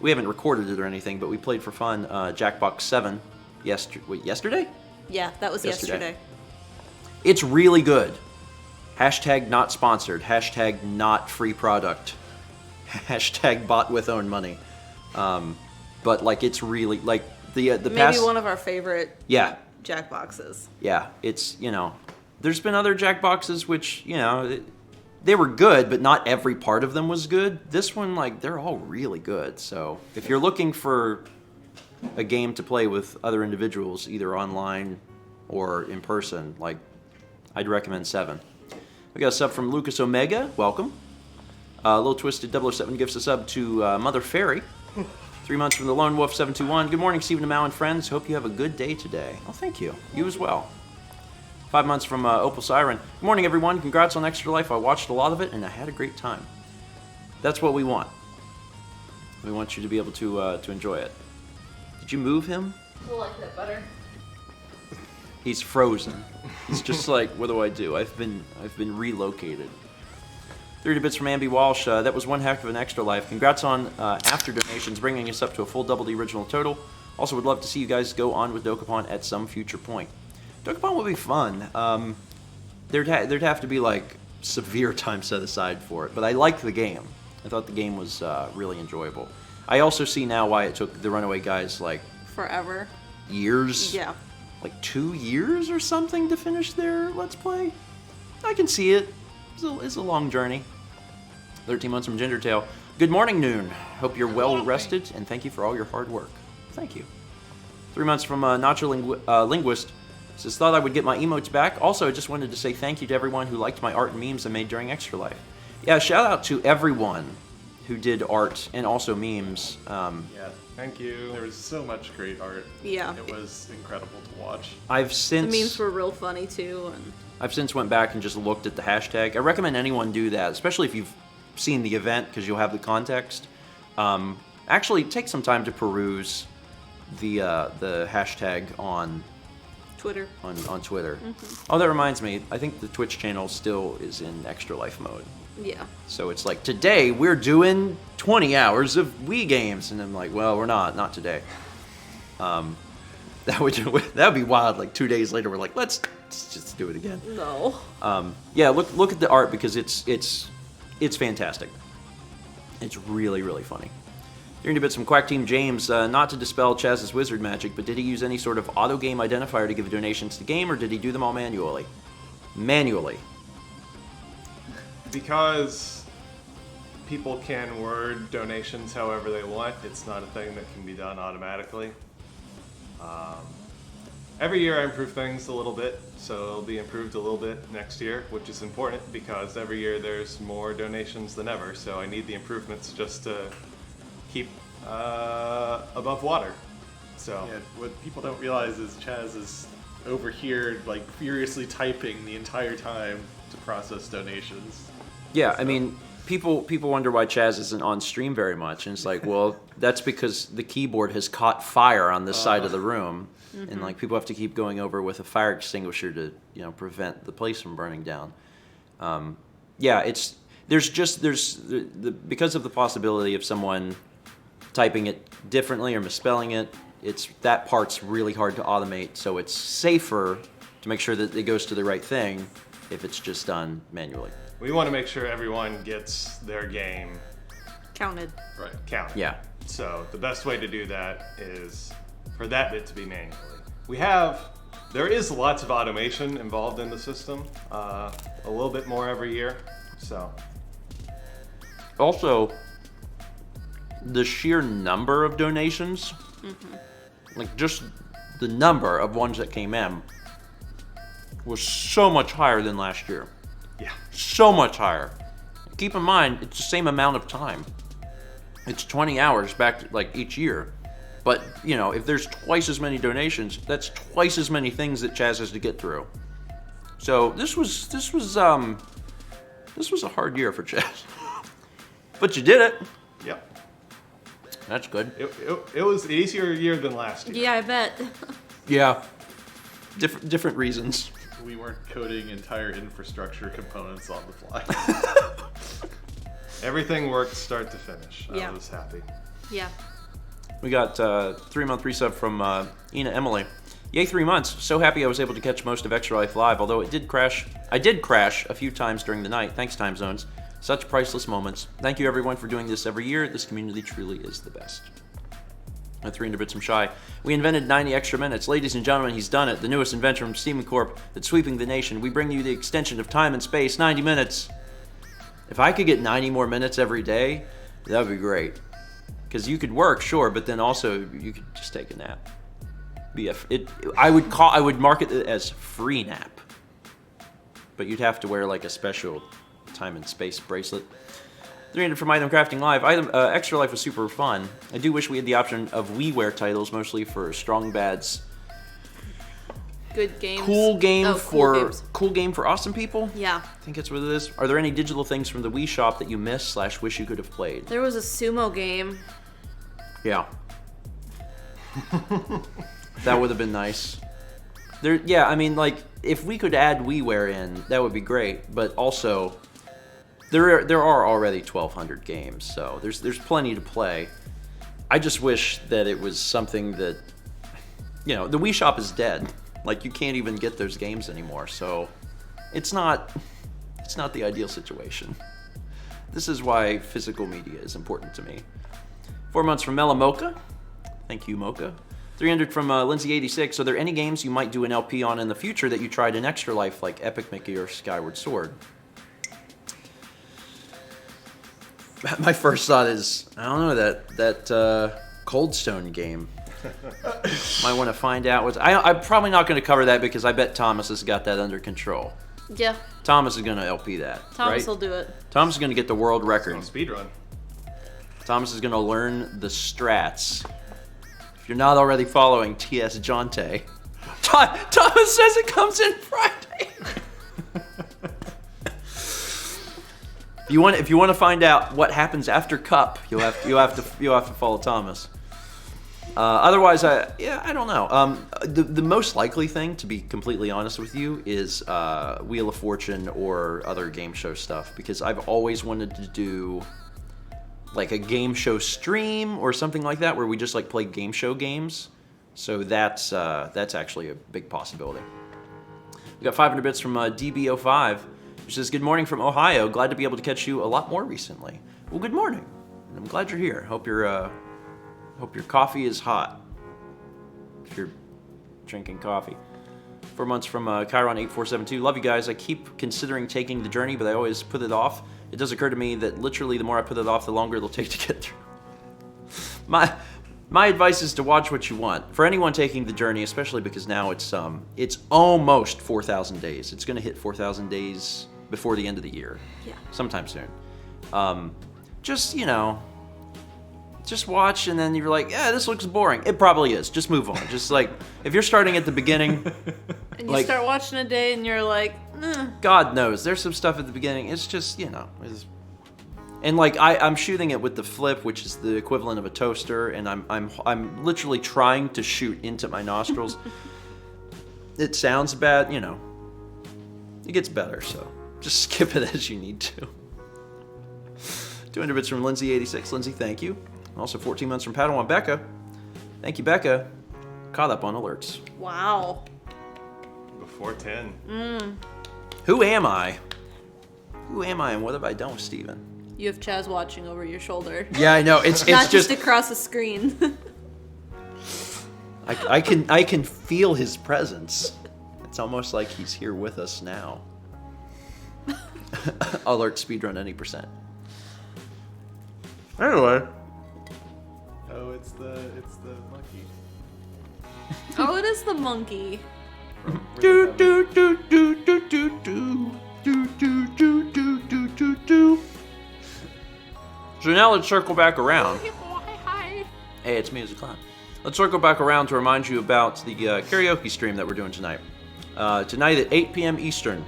we haven't recorded it or anything, but we played for fun Jackbox 7 yesterday? Yeah, that was yesterday. It's really good. Hashtag not sponsored. Hashtag not free product. Hashtag bought with own money. But like it's really like the Maybe past. one of our favorite Yeah. Jackboxes. Yeah. It's there's been other Jackboxes which they were good, but not every part of them was good. This one, like, they're all really good. So if you're looking for a game to play with other individuals, either online or in person, like, I'd recommend 7. We got a sub from Lucas Omega. Welcome. Little Twisted 007 gives a sub to Mother Fairy. 3 months from the Lone Wolf 721. Good morning, Stephen and Mal and friends. Hope you have a good day today. Oh, thank you. You as well. 5 months from Opal Siren. Good morning, everyone. Congrats on Extra Life. I watched a lot of it, and I had a great time. That's what we want. We want you to be able to enjoy it. Did you move him? I like that better. He's frozen. He's just like, what do I do? I've been relocated. 30 bits from Ambi Walsh. That was one heck of an Extra Life. Congrats on after donations, bringing us up to a full double the original total. Also, would love to see you guys go on with Dokapon at some future point. Dokapon would be fun. There'd have to be like severe time set aside for it, but I liked the game. I thought the game was really enjoyable. I also see now why it took the Runaway guys like Forever. years. Yeah. Like 2 years or something to finish their Let's Play. I can see it. It's a long journey. 13 months from Gingertail. Good morning, Noon. Hope you're well rested, and thank you for all your hard work. Thank you. 3 months from Nacho Linguist. Says, thought I would get my emotes back. Also, I just wanted to say thank you to everyone who liked my art and memes I made during Extra Life. Yeah, shout out to everyone who did art and also memes. Yeah, thank you. There was so much great art. Yeah. It was incredible to watch. I've The since memes were real funny too, and I've since went back and just looked at the hashtag. I recommend anyone do that, especially if you've seen the event because you'll have the context. Actually, take some time to peruse the hashtag on Twitter. On Twitter. Oh, that reminds me. I think the Twitch channel still is in Extra Life mode. Yeah. So it's like, today we're doing 20 hours of Wii games. And I'm like, well, we're not today. That would be wild. Like 2 days later, we're like, let's just do it again. No. Yeah, look at the art because it's fantastic. It's really, really funny. You're going to bit some Quack Team James, not to dispel Chaz's wizard magic, but did he use any sort of auto game identifier to give donations to the game, or did he do them all manually? Manually. Because people can word donations however they want, it's not a thing that can be done automatically. Every year I improve things a little bit, so it'll be improved a little bit next year, which is important because every year there's more donations than ever, so I need the improvements just to keep above water. So Yeah, what people don't realize is Chaz is over here, like, furiously typing the entire time to process donations. Yeah, I mean, people wonder why Chaz isn't on stream very much, and it's like, well, that's because the keyboard has caught fire on this side of the room, and like people have to keep going over with a fire extinguisher to prevent the place from burning down. Yeah, because of the possibility of someone typing it differently or misspelling it, that part's really hard to automate, so it's safer to make sure that it goes to the right thing if it's just done manually. we want to make sure everyone gets their game Counted. right counted. Yeah. So the best way to do that is for that bit to be manually. There is lots of automation involved in the system, a little bit more every year, so. Also, the sheer number of donations, like just the number of ones that came in, was so much higher than last year. Yeah. So much higher. Keep in mind, it's the same amount of time. It's 20 hours back to, like, each year. But, if there's twice as many donations, that's twice as many things that Chaz has to get through. So this was a hard year for Chaz. But you did it. Yep. That's good. It was an easier year than last year. Yeah, I bet. Yeah. Different reasons. We weren't coding entire infrastructure components on the fly. Everything worked start to finish. Yeah. I was happy. Yeah. We got 3-month resub from Ina Emily. Yay, 3 months. So happy I was able to catch most of Extra Life live, although it did crash. I did crash a few times during the night. Thanks, Time Zones. Such priceless moments. Thank you, everyone, for doing this every year. This community truly is the best. 300 bits from Shy. We invented 90 extra minutes. Ladies and gentlemen, he's done it. The newest invention from Steam Corp that's sweeping the nation. We bring you the extension of time and space, 90 minutes. If I could get 90 more minutes every day, that would be great. Because you could work, sure, but then also you could just take a nap. I would market it as free nap. But you'd have to wear like a special time and space bracelet. 300 from Item Crafting Live. Extra Life was super fun. I do wish we had the option of WiiWare titles, mostly for strong bads. Good games. Cool game games. Cool game for awesome people. Yeah. I think that's what it is. Are there any digital things from the Wii shop that you missed / wish you could have played? There was a sumo game. Yeah. That would have been nice. Yeah, I mean, like, if we could add WiiWare in, that would be great. But also, there are already 1,200 games, so there's plenty to play. I just wish that it was something that, the Wii shop is dead. Like, you can't even get those games anymore, so it's not the ideal situation. This is why physical media is important to me. 4 months from Mela Mocha. Thank you, Mocha. 300 from Lindsay86. Are there any games you might do an LP on in the future that you tried in Extra Life, like Epic Mickey or Skyward Sword? My first thought is, I don't know, that Cold Stone game. Might want to find out what's... I'm probably not going to cover that because I bet Thomas has got that under control. Yeah. Thomas is going to LP that, Thomas right? will do it. Thomas is going to get the world record. Speedrun. Thomas is going to learn the strats. If you're not already following T.S. Jonte, Thomas says it comes in Friday. If you want to find out what happens after Cup, you'll have to follow Thomas. Otherwise, I don't know. The most likely thing, to be completely honest with you, is Wheel of Fortune or other game show stuff, because I've always wanted to do like a game show stream or something like that, where we just like play game show games. So that's actually a big possibility. We got 500 bits from DB05, which says, "Good morning from Ohio. Glad to be able to catch you a lot more recently." Well, good morning. I'm glad you're here. Hope your coffee is hot. If you're drinking coffee. 4 months from Chiron8472. Love you guys. I keep considering taking the journey, but I always put it off. It does occur to me that literally the more I put it off, the longer it'll take to get through. My advice is to watch what you want. For anyone taking the journey, especially because now it's almost 4,000 days. It's going to hit 4,000 days before the end of the year. Yeah. Sometime soon. Just watch, and then you're like, yeah, this looks boring. It probably is. Just move on. Just like, if you're starting at the beginning, and you start watching a day, and you're like, God knows, there's some stuff at the beginning. It's just, and like I'm shooting it with the flip, which is the equivalent of a toaster, and I'm literally trying to shoot into my nostrils. It sounds bad, It gets better, so just skip it as you need to. 200 bits from Lindsay86. Lindsay, thank you. Also 14 months from Padawan Becca. Thank you, Becca. Caught up on alerts. wow. Before 10. Who am I? Who am I, and what have I done with Steven? You have Chaz watching over your shoulder. Yeah, I know. It's Not just across the screen. I can feel his presence. It's almost like he's here with us now. Alert speedrun any %. Anyway. Oh, it's the monkey. Oh, it is the monkey. Do do do do do do do do do do do do do do. So now let's circle back around. Hey, it's me as a clown. Let's circle back around to remind you about the karaoke stream that we're doing tonight. Tonight at 8 p.m. Eastern.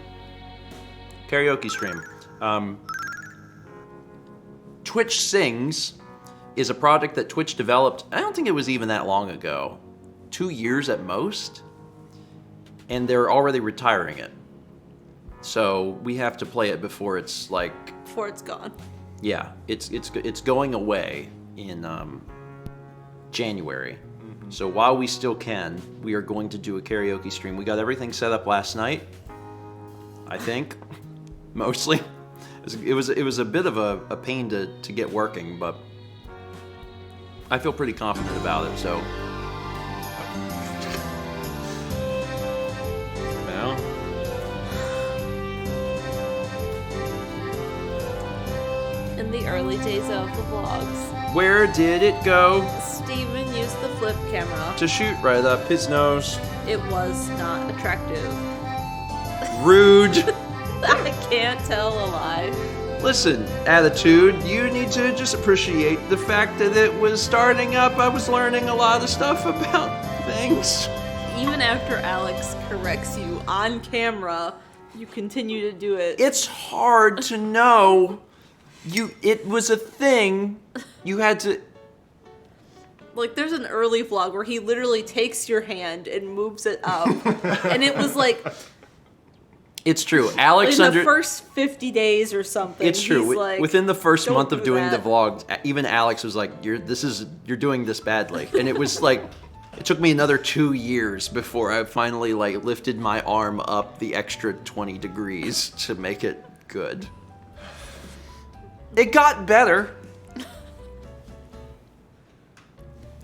Karaoke stream. Twitch Sings is a project that Twitch developed, I don't think it was even that long ago. 2 years at most. And they're already retiring it. So we have to play it before it's like... Before it's gone. Yeah, it's going away in January. So while we still can, we are going to do a karaoke stream. We got everything set up last night, I think, mostly. It was a bit of a pain to get working, but I feel pretty confident about it. So now, In the early days of the vlogs, where did it go? Steven used the flip camera. To shoot right up his nose. It was not attractive. Rude. I can't tell a lie. Listen, attitude, you need to just appreciate the fact that it was starting up. I was learning a lot of stuff about things. Even after Alex corrects you on camera, you continue to do it. It's hard to know. It was a thing. You had to... Like, there's an early vlog where he literally takes your hand and moves it up. And it was like... It's true. Alex in the first 50 days or something. It's true. He's like, within the first "Don't month of do doing that." the vlogs, even Alex was like, "You're doing this badly." And it was like, it took me another 2 years before I finally like lifted my arm up the extra 20 degrees to make it good. It got better.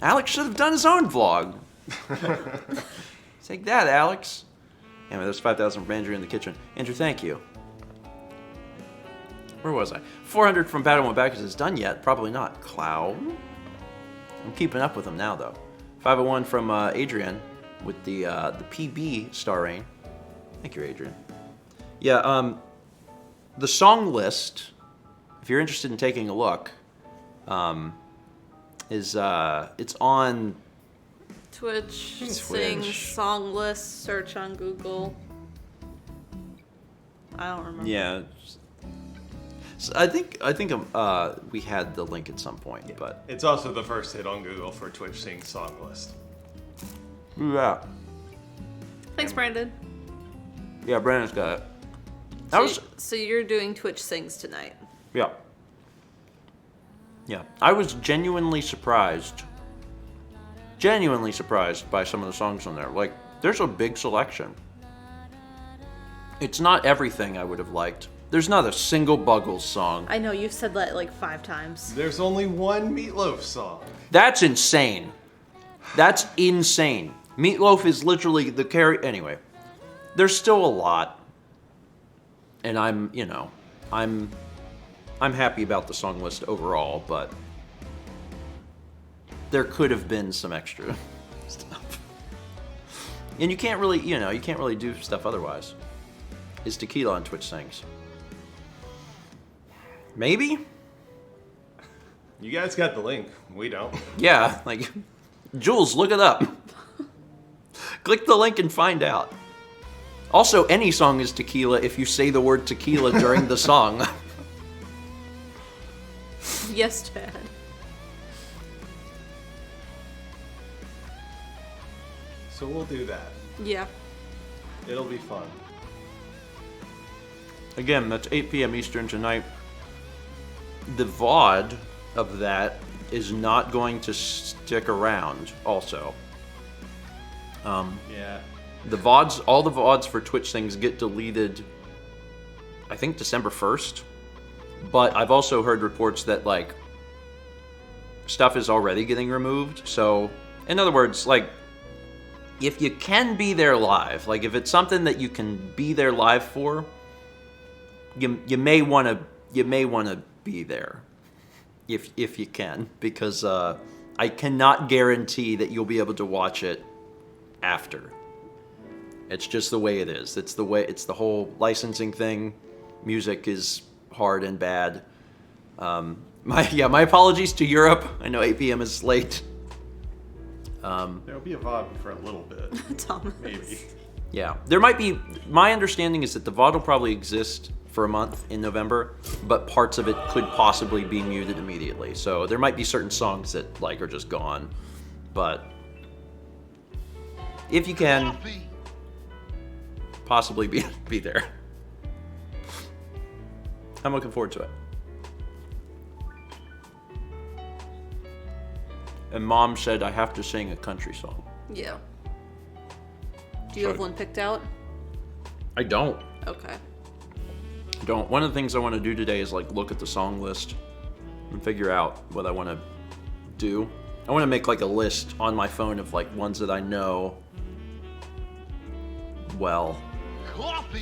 Alex should have done his own vlog. Take that, Alex. Anyway, there's 5,000 from Andrew in the kitchen. Andrew, thank you. Where was I? 400 from Battle Went Back. Is it done yet? Probably not. Cloud. I'm keeping up with him now, though. 501 from Adrian with the PB Star Rain. Thank you, Adrian. Yeah, the song list, if you're interested in taking a look, is it's on Twitch, Twitch. sing, song list, search on Google. I don't remember. Yeah. So I think we had the link at some point, but It's also the first hit on Google for Twitch Sing song list. yeah, Thanks, Brandon. yeah, Brandon's got it. So you're doing Twitch sings tonight. Yeah. Yeah. I was genuinely surprised by some of the songs on there. Like, there's a big selection. It's not everything I would have liked. There's not a single Buggles song. I know, you've said that like 5 times. There's only one Meatloaf song. That's insane. That's insane. Meatloaf is literally the carry. Anyway, there's still a lot. And I'm happy about the song list overall, but there could have been some extra stuff. And you can't really do stuff otherwise. Is Tequila on Twitch Sings? Maybe? You guys got the link. We don't. Yeah, like, Jules, look it up. Click the link and find out. Also, any song is tequila if you say the word tequila during the song. Yes, Chad. So we'll do that. Yeah. It'll be fun. Again, that's 8 p.m. Eastern tonight. The VOD of that is not going to stick around also. Yeah. The VODs, all the VODs for Twitch things get deleted, I think December 1st. But I've also heard reports that, like, stuff is already getting removed. So, in other words, like, if you can be there live, like, if it's something that you can be there live for, you may want to be there if you can, because I cannot guarantee that you'll be able to watch it after. It's just the way it is. It's the whole licensing thing. Music is hard and bad. My apologies to Europe. I know 8 p.m. is late. There'll be a VOD for a little bit. Thomas. Maybe. Yeah, there might be. My understanding is that the VOD will probably exist for a month in November, but parts of it could possibly be muted immediately. So there might be certain songs that like are just gone. But if you can, possibly be there. I'm looking forward to it. and Mom said I have to sing a country song. Yeah. Do you have one picked out? I don't. Okay. I don't. One of the things I want to do today is like look at the song list and figure out what I want to do. I want to make like a list on my phone of like ones that I know well.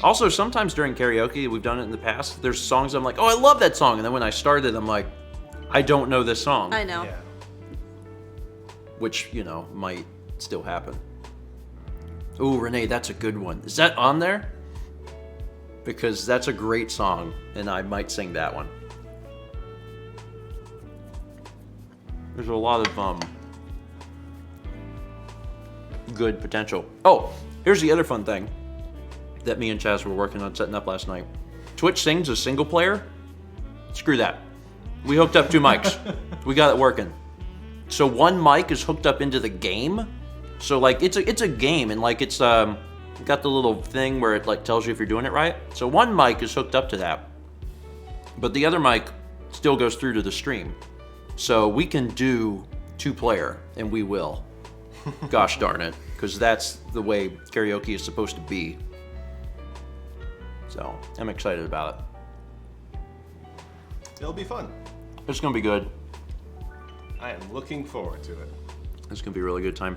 Also, sometimes during karaoke, we've done it in the past, there's songs I'm like, oh, I love that song. And then when I started, I'm like, I don't know this song. I know. Yeah. Which, might still happen. Ooh, Renee, that's a good one. Is that on there? Because that's a great song, and I might sing that one. There's a lot of good potential. Oh, here's the other fun thing that me and Chaz were working on setting up last night. Twitch Sings a single player. Screw that. We hooked up 2 mics. We got it working. So one mic is hooked up into the game. So like it's a game, and like it's got the little thing where it like tells you if you're doing it right. So one mic is hooked up to that, but the other mic still goes through to the stream. So we can do 2-player, and we will. Gosh darn it, because that's the way karaoke is supposed to be. So I'm excited about it. It'll be fun. It's gonna be good. I am looking forward to it. It's gonna be a really good time.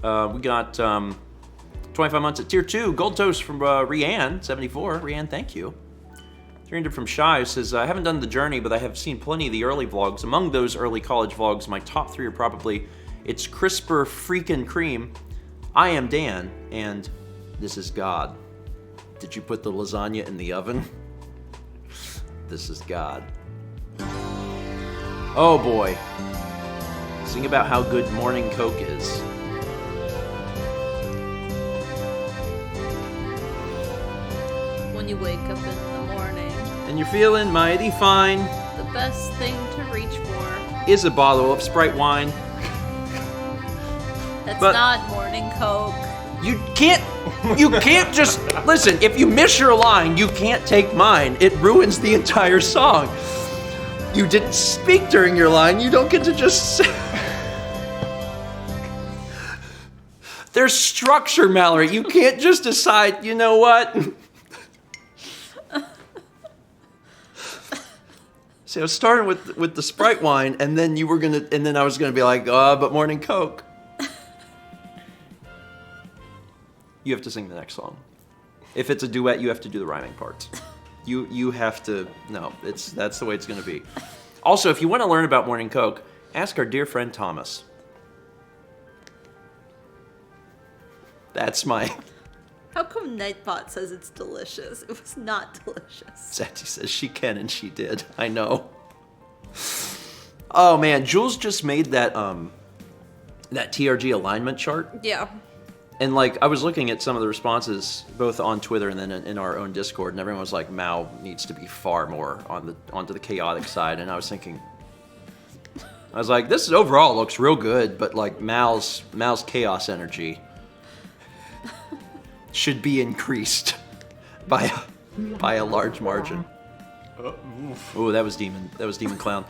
We got 25 months at tier 2 gold toast from Rianne 74. Rianne, thank you. 300 from Shy says, I haven't done the journey, but I have seen plenty of the early vlogs. Among those early college vlogs, my top 3 are probably It's Crisper Freakin' Cream, I Am Dan, and This Is God. Did you put the lasagna in the oven? This is God. Oh boy. Sing about how good morning Coke is. When you wake up in the morning, And you're feeling mighty fine. the best thing to reach for. Is a bottle of Sprite wine. That's But- not morning Coke. You can't just, listen, if you miss your line, you can't take mine. It ruins the entire song. You didn't speak during your line, you don't get to just say. There's structure, Mallory. You can't just decide, you know what? See, I was starting with the Sprite wine, and then I was gonna be like, but morning Coke. You have to sing the next song. If it's a duet, you have to do the rhyming parts. You have to. No, that's the way it's gonna be. Also, if you want to learn about morning Coke, ask our dear friend Thomas. That's my. How come Nightbot says it's delicious? It was not delicious. Sassy says she can and she did. I know. Oh man, Jules just made that TRG alignment chart. Yeah. And like I was looking at some of the responses both on Twitter and then in our own Discord, and everyone was like, Mao needs to be far more onto the chaotic side. And I was thinking, I was like, this overall looks real good, but like Mao's chaos energy should be increased by a large margin. Oh, that was Demon Clown.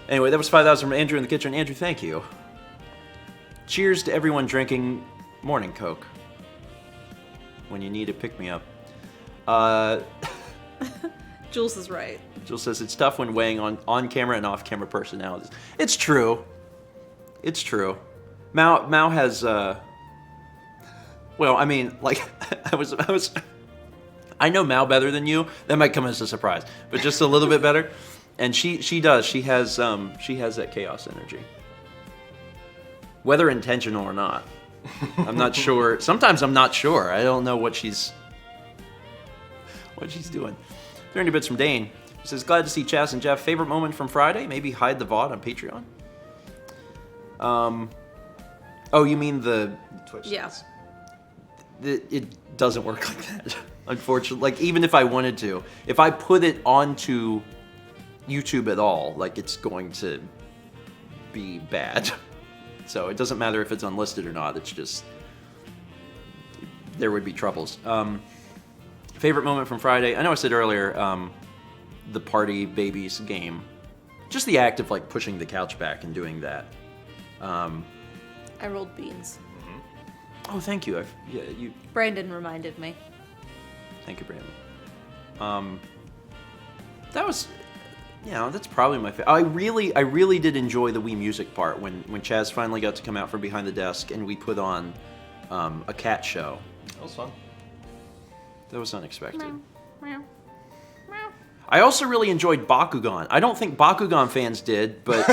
Anyway, that was 5,000 from Andrew in the kitchen. Andrew, thank you. Cheers to everyone drinking morning Coke when you need a pick-me-up. Jules is right. Jules says it's tough when weighing on-camera and off-camera personalities. It's true. It's true. Mao has, well, I mean, like, I know Mao better than you. That might come as a surprise, but just a little bit better. And she does. She has that chaos energy. Whether intentional or not. I'm not sure. Sometimes I'm not sure. I don't know what she's doing. 30 bits from Dane. He says, glad to see Chaz and Jeff. Favorite moment from Friday? Maybe hide the VOD on Patreon? Oh, you mean the Twitch. Yeah. It doesn't work like that. Unfortunately, like even if I wanted to, if I put it onto YouTube at all, like it's going to be bad. So it doesn't matter if it's unlisted or not. It's just there would be troubles. Favorite moment from Friday? I know I said earlier the Party Babies game just the act of like pushing the couch back and doing that. I rolled beans. Oh, thank you. You. Brandon reminded me. Thank you, Brandon. That was, that's probably my favorite. I really did enjoy the Wii Music part when Chaz finally got to come out from behind the desk and we put on a cat show. That was fun. That was unexpected. I also really enjoyed Bakugan. I don't think Bakugan fans did, but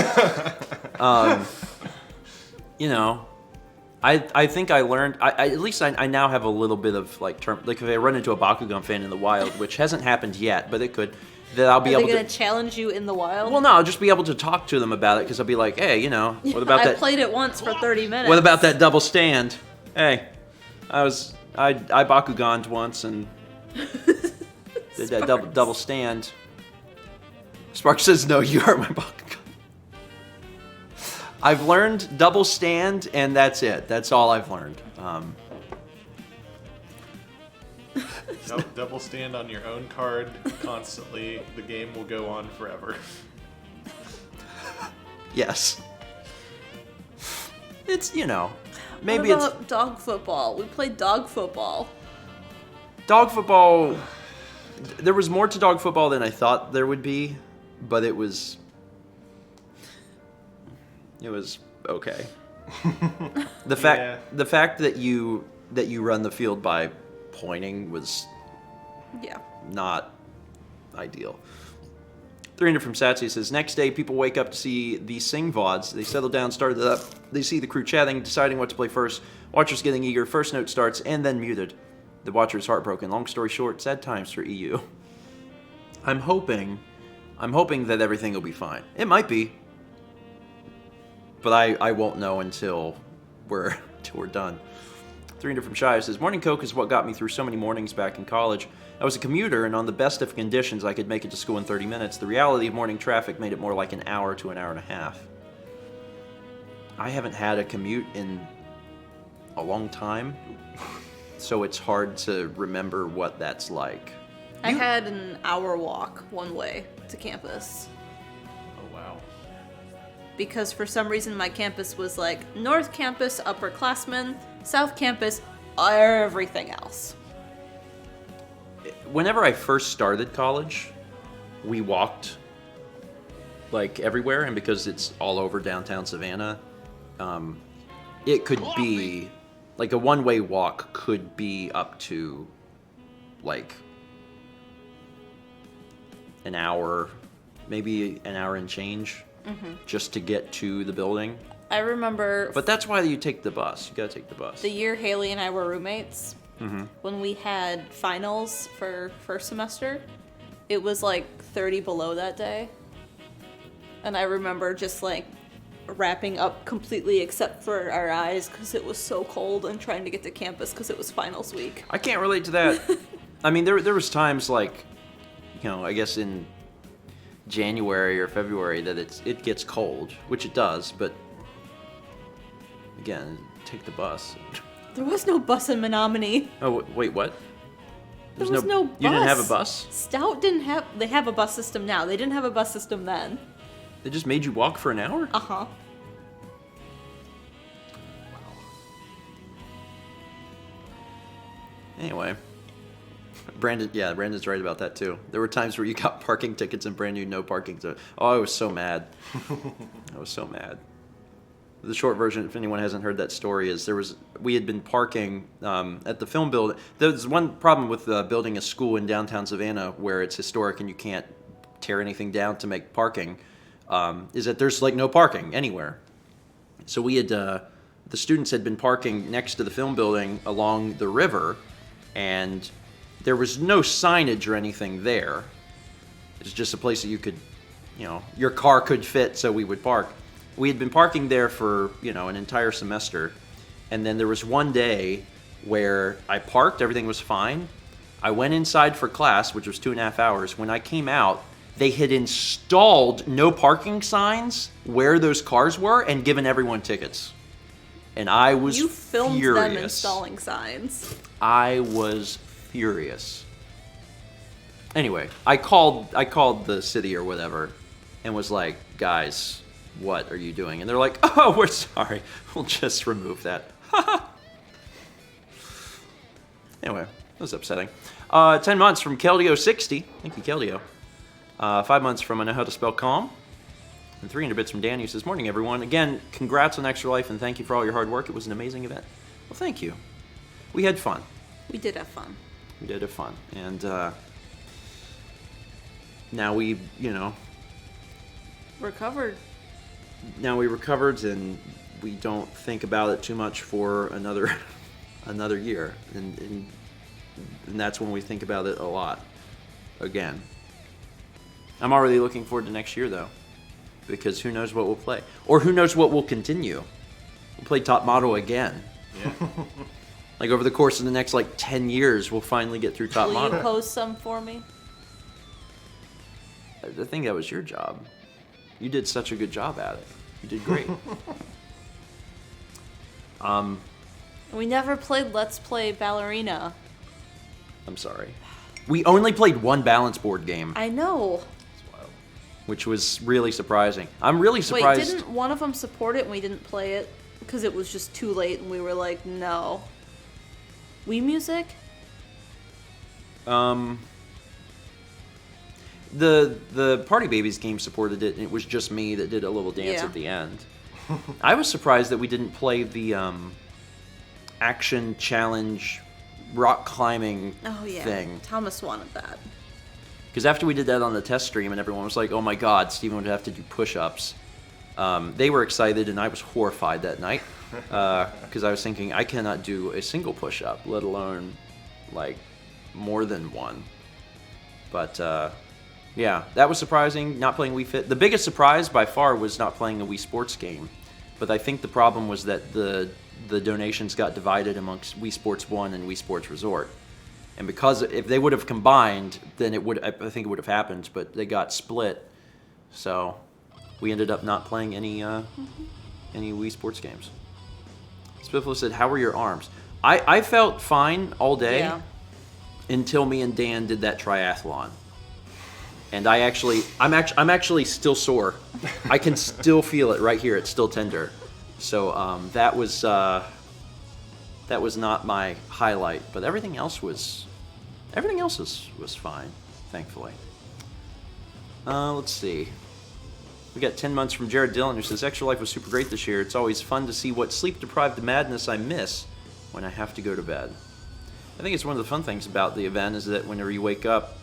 I think I learned. At least I now have a little bit of like term. Like if I run into a Bakugan fan in the wild, which hasn't happened yet, but it could. That I'll be able to. Are they going to challenge you in the wild? Well, no, I'll just be able to talk to them about it because I'll be like, hey, what about that? I played it once for 30 minutes. What about that double stand? Hey, I Bakugan'd once and did that double stand. Sparks says, no, you are my Bakugan. I've learned double stand, and that's it. That's all I've learned. Double stand on your own card constantly. The game will go on forever. Yes. It's, maybe what about dog football? We played dog football. Dog football, there was more to dog football than I thought there would be, but it was okay. The fact that you run the field by pointing was not ideal. 300 from Satsy says, next day people wake up to see the Sing VODs. They settle down, start it up. They see the crew chatting, deciding what to play first. Watchers getting eager. First note starts and then muted. The watcher is heartbroken. Long story short, sad times for EU. I'm hoping that everything will be fine. It might be, but I won't know until we're done. 300 from Shy says, morning coke is what got me through so many mornings back in college. I was a commuter, and on the best of conditions, I could make it to school in 30 minutes. The reality of morning traffic made it more like an hour to an hour and a half. I haven't had a commute in a long time, so it's hard to remember what that's like. I had an hour walk one way to campus. Oh, wow. Because for some reason my campus was like North Campus, upperclassmen, South Campus, everything else. Whenever I first started college, we walked like everywhere, and because it's all over downtown Savannah, it could be like a one-way walk could be up to like an hour, maybe an hour and change, just to get to the building. I remember... But that's why you take the bus. You gotta take the bus. The year Haley and I were roommates, when we had finals for first semester, it was like 30 below that day. And I remember just like wrapping up completely except for our eyes because it was so cold and trying to get to campus because it was finals week. I can't relate to that. I mean, there was times like, I guess in January or February that it gets cold, which it does, but again, take the bus. There was no bus in Menominee. Oh, wait, what? There was no bus. You didn't have a bus? Stout didn't have... They have a bus system now. They didn't have a bus system then. They just made you walk for an hour? Uh-huh. Anyway. Brandon's right about that too. There were times where you got parking tickets and brand new no parking. Oh, I was so mad. I was so mad. The short version, if anyone hasn't heard that story, is we had been parking at the film building. There's one problem with building a school in downtown Savannah where it's historic and you can't tear anything down to make parking, is that there's like no parking anywhere. So we had, the students had been parking next to the film building along the river, and there was no signage or anything there. It's just a place that you could, your car could fit, so we would park. We had been parking there for, an entire semester. And then there was one day where I parked, everything was fine. I went inside for class, which was 2.5 hours. When I came out, they had installed no parking signs where those cars were and given everyone tickets. And I was You filmed furious. them installing signs. I was furious. Anyway, I called the city or whatever, and was like, guys, what are you doing? And they're like, oh, we're sorry. We'll just remove that. Anyway, that was upsetting. 10 months from Keldeo60. Thank you, Keldeo. 5 months from I Know How to Spell Calm. And 300 bits from Dan, who says, morning, everyone. Again, congrats on Extra Life, and thank you for all your hard work. It was an amazing event. Well, thank you. We had fun. We did have fun. We did have fun. And now we, Recovered. Now we recovered, and we don't think about it too much for another year. And that's when we think about it a lot again. I'm already looking forward to next year, though, because who knows what we'll play. Or who knows what we'll continue. We'll play Top Model again. Yeah. Like, over the course of the next, 10 years, we'll finally get through Top Will Model. you post some for me? I think that was your job. You did such a good job at it. You did great. We never played Let's Play Ballerina. I'm sorry. We only played one balance board game, I know. It's wild. which was really surprising. I'm really surprised. Wait, didn't one of them support it and we didn't play it? Because it was just too late and we were like, no. Wii Music? The Party Babies game supported it, and it was just me that did a little dance at the end. I was surprised that we didn't play the action challenge rock climbing thing. Thomas wanted that. Because after we did that on the test stream and everyone was like, oh my god, Steven would have to do push-ups. They were excited and I was horrified that night. Because I was thinking, I cannot do a single push-up, let alone more than one. But yeah, that was surprising, not playing Wii Fit. The biggest surprise by far was not playing a Wii Sports game. But I think the problem was that the donations got divided amongst Wii Sports 1 and Wii Sports Resort. And because if they would have combined, then I think it would have happened, but they got split. So we ended up not playing any Wii Sports games. Spiffler said, how were your arms? I felt fine all day until me and Dan did that triathlon. And I'm actually still sore. I can still feel it right here. It's still tender. So that was not my highlight, but everything else was fine, thankfully. Let's see. We got 10 months from Jared Dillon, who says, Extra Life was super great this year. It's always fun to see what sleep-deprived madness I miss when I have to go to bed. I think it's one of the fun things about the event is that whenever you wake up,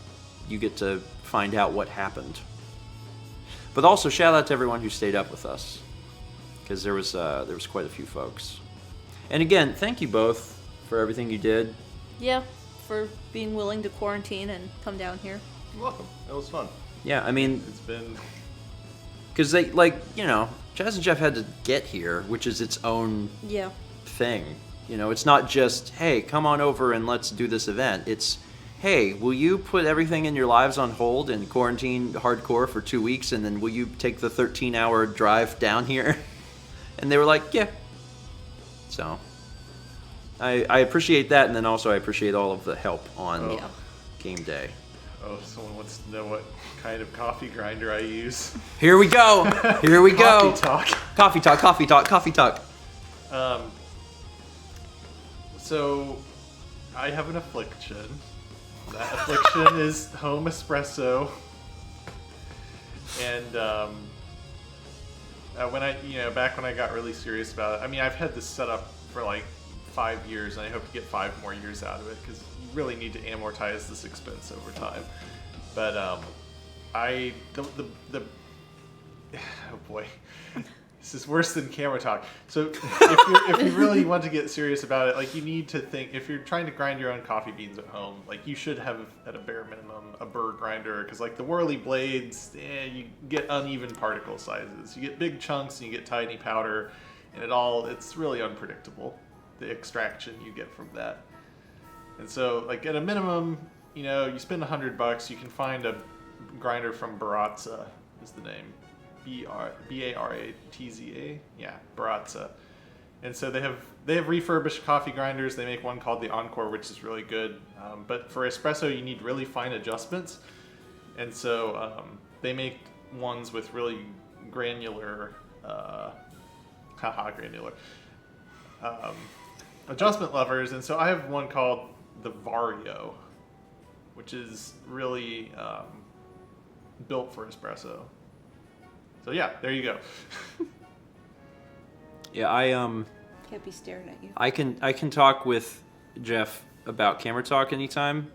you get to find out what happened. But also, shout out to everyone who stayed up with us, because there was quite a few folks. And again, thank you both for everything you did. Yeah, for being willing to quarantine and come down here. You're welcome. It was fun. Yeah, I mean, It's been... because they, Chaz and Jeff had to get here, which is its own thing. It's not just, hey, come on over and let's do this event. It's, hey, will you put everything in your lives on hold and quarantine hardcore for 2 weeks, and then will you take the 13-hour drive down here? And they were like, yeah. So, I appreciate that, and then also I appreciate all of the help on game day. Oh, someone wants to know what kind of coffee grinder I use. Here we go. Here we go. Coffee talk. Coffee talk, coffee talk, coffee talk. So, I have an affliction. That affliction is home espresso. And back when I got really serious about it, I mean, I've had this set up for 5 years, and I hope to get 5 more years out of it because you really need to amortize this expense over time. But oh boy. This is worse than camera talk. So if you really want to get serious about it, you need to think, if you're trying to grind your own coffee beans at home, you should have, at a bare minimum, a burr grinder, because the whirly blades, you get uneven particle sizes. You get big chunks and you get tiny powder, and it's really unpredictable, the extraction you get from that. And so, at a minimum, you spend $100, you can find a grinder from Baratza, is the name. Baratza. Yeah, Baratza. And so they have refurbished coffee grinders. They make one called the Encore, which is really good. But for espresso, you need really fine adjustments. And so they make ones with really granular, granular adjustment levers, and so I have one called the Vario, which is really built for espresso. So yeah, there you go. Yeah, Can't be staring at you. I can talk with Jeff about camera talk anytime,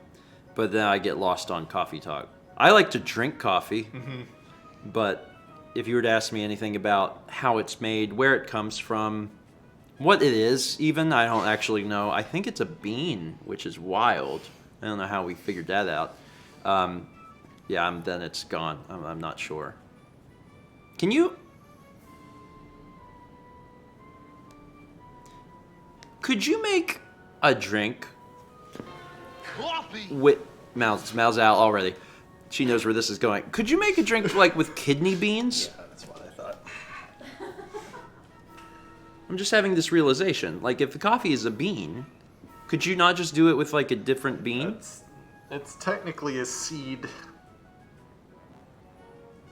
but then I get lost on coffee talk. I like to drink coffee, but if you were to ask me anything about how it's made, where it comes from, what it is, even, I don't actually know. I think it's a bean, which is wild. I don't know how we figured that out. Then it's gone. I'm not sure. Can you... Could you make a drink with... Mal's out already. She knows where this is going. Could you make a drink like with kidney beans? Yeah, that's what I thought. I'm just having this realization. Like, if the coffee is a bean, could you not just do it with like a different bean? It's technically a seed.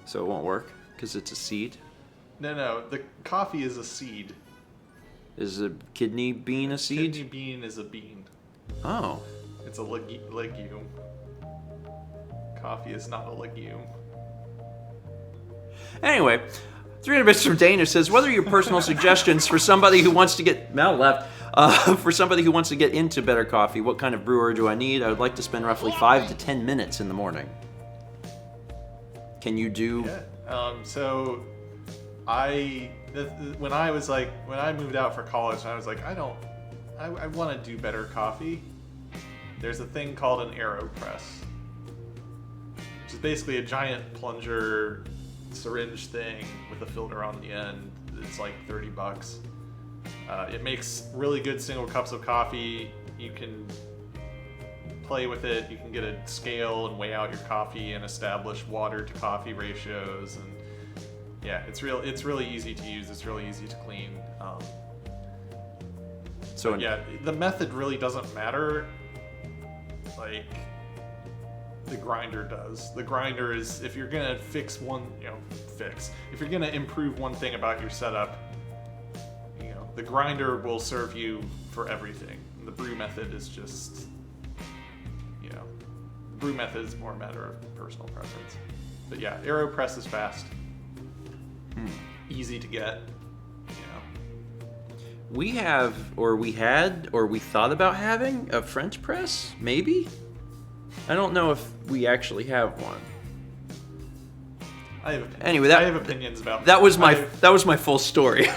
So it won't work because it's a seed. No, the coffee is a seed. Is a kidney bean a seed? Kidney bean is a bean. Oh. It's a legume. Coffee is not a legume. Anyway, 300 bits from Dana says, what are your personal suggestions for somebody who wants to get... Mal left. For somebody who wants to get into better coffee, what kind of brewer do I need? I would like to spend roughly 5 to 10 minutes in the morning. Can you do... Yeah. When I moved out for college, I was like, I want to do better coffee. There's a thing called an AeroPress, which is basically a giant plunger syringe thing with a filter on the end. It's like $30. It makes really good single cups of coffee. You can play with it. You can get a scale and weigh out your coffee and establish water to coffee ratios. And yeah, it's really easy to use. It's really easy to clean. The method really doesn't matter. Like, the grinder does. The grinder is, if you're gonna if you're gonna improve one thing about your setup, the grinder will serve you for everything. The brew method is just, the brew method is more a matter of personal preference. But yeah, AeroPress is fast, easy to get. We have, or we had, or we thought about having a French press, maybe? I don't know if we actually have one. I have opinions. Anyway, I have opinions about that was my full story.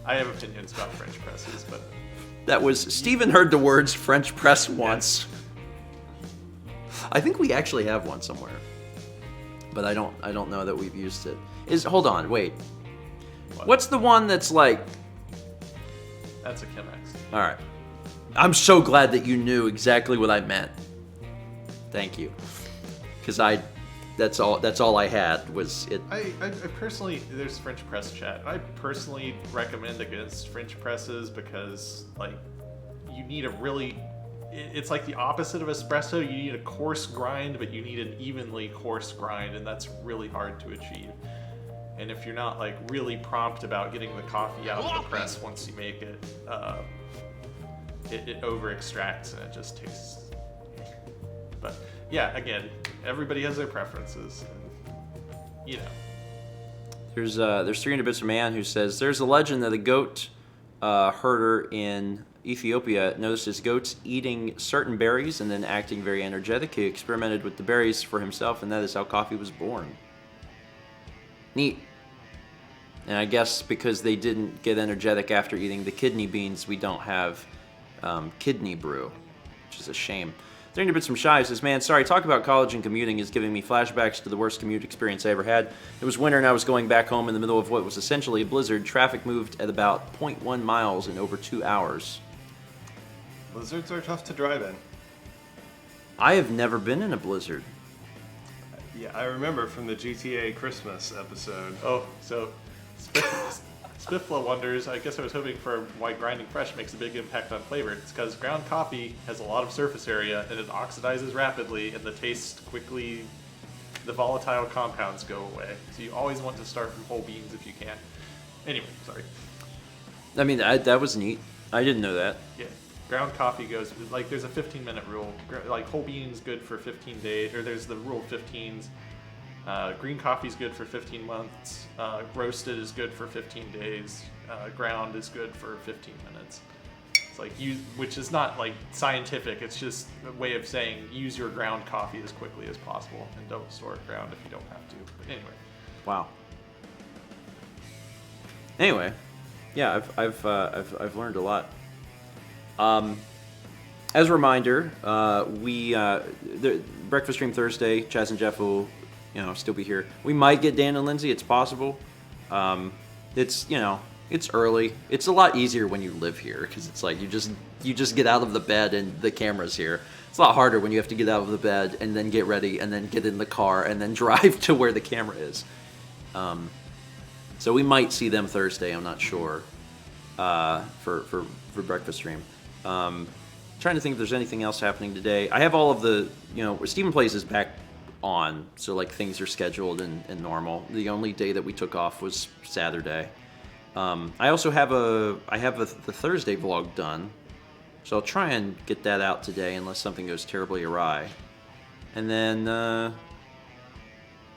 I have opinions about French presses, but that was Stephen heard the words French press once. I think we actually have one somewhere, but I don't know that we've used it. Hold on, wait. What's the one that's like? That's a Chemex. All right. I'm so glad that you knew exactly what I meant. Thank you, because that's all I had was it. I personally, there's French press chat. I personally recommend against French presses because, like, you need it's like the opposite of espresso. You need a coarse grind, but you need an evenly coarse grind, and that's really hard to achieve. And if you're not like really prompt about getting the coffee out of the press once you make it, it over extracts and it just tastes. But yeah, again, everybody has their preferences, and, There's 300 bits of man who says there's a legend that a goat herder in Ethiopia noticed his goats eating certain berries and then acting very energetic. He experimented with the berries for himself, and that is how coffee was born. Neat. And I guess because they didn't get energetic after eating the kidney beans, we don't have kidney brew, which is a shame. 300 bits from Shy says, man, sorry, talk about college and commuting is giving me flashbacks to the worst commute experience I ever had. It was winter and I was going back home in the middle of what was essentially a blizzard. Traffic moved at about 0.1 miles in over 2 hours. Blizzards are tough to drive in. I have never been in a blizzard. Yeah, I remember from the GTA Christmas episode. Oh, so Spiffla wonders, I guess I was hoping for why grinding fresh makes a big impact on flavor. It's because ground coffee has a lot of surface area and it oxidizes rapidly and the the volatile compounds go away. So you always want to start from whole beans if you can. Anyway, sorry. I mean, that was neat. I didn't know that. Yeah. Ground coffee goes, like, there's a 15-minute rule. Like, whole beans good for 15 days, or there's the rule of 15s. Green coffee's good for 15 months. Roasted is good for 15 days. Ground is good for 15 minutes. It's like, which is not, like, scientific. It's just a way of saying use your ground coffee as quickly as possible and don't store it ground if you don't have to. But anyway. Wow. Anyway, yeah, I've learned a lot. As a reminder, the Breakfast Stream Thursday, Chaz and Jeff will, still be here. We might get Dan and Lindsay. It's possible. It's it's early. It's a lot easier when you live here because it's like you just get out of the bed and the camera's here. It's a lot harder when you have to get out of the bed and then get ready and then get in the car and then drive to where the camera is. So we might see them Thursday. I'm not sure for Breakfast Stream. Trying to think if there's anything else happening today. I have all of the Stephen Plays is back on, so like things are scheduled and normal. The only day that we took off was Saturday. I also have the Thursday vlog done, so I'll try and get that out today unless something goes terribly awry. And then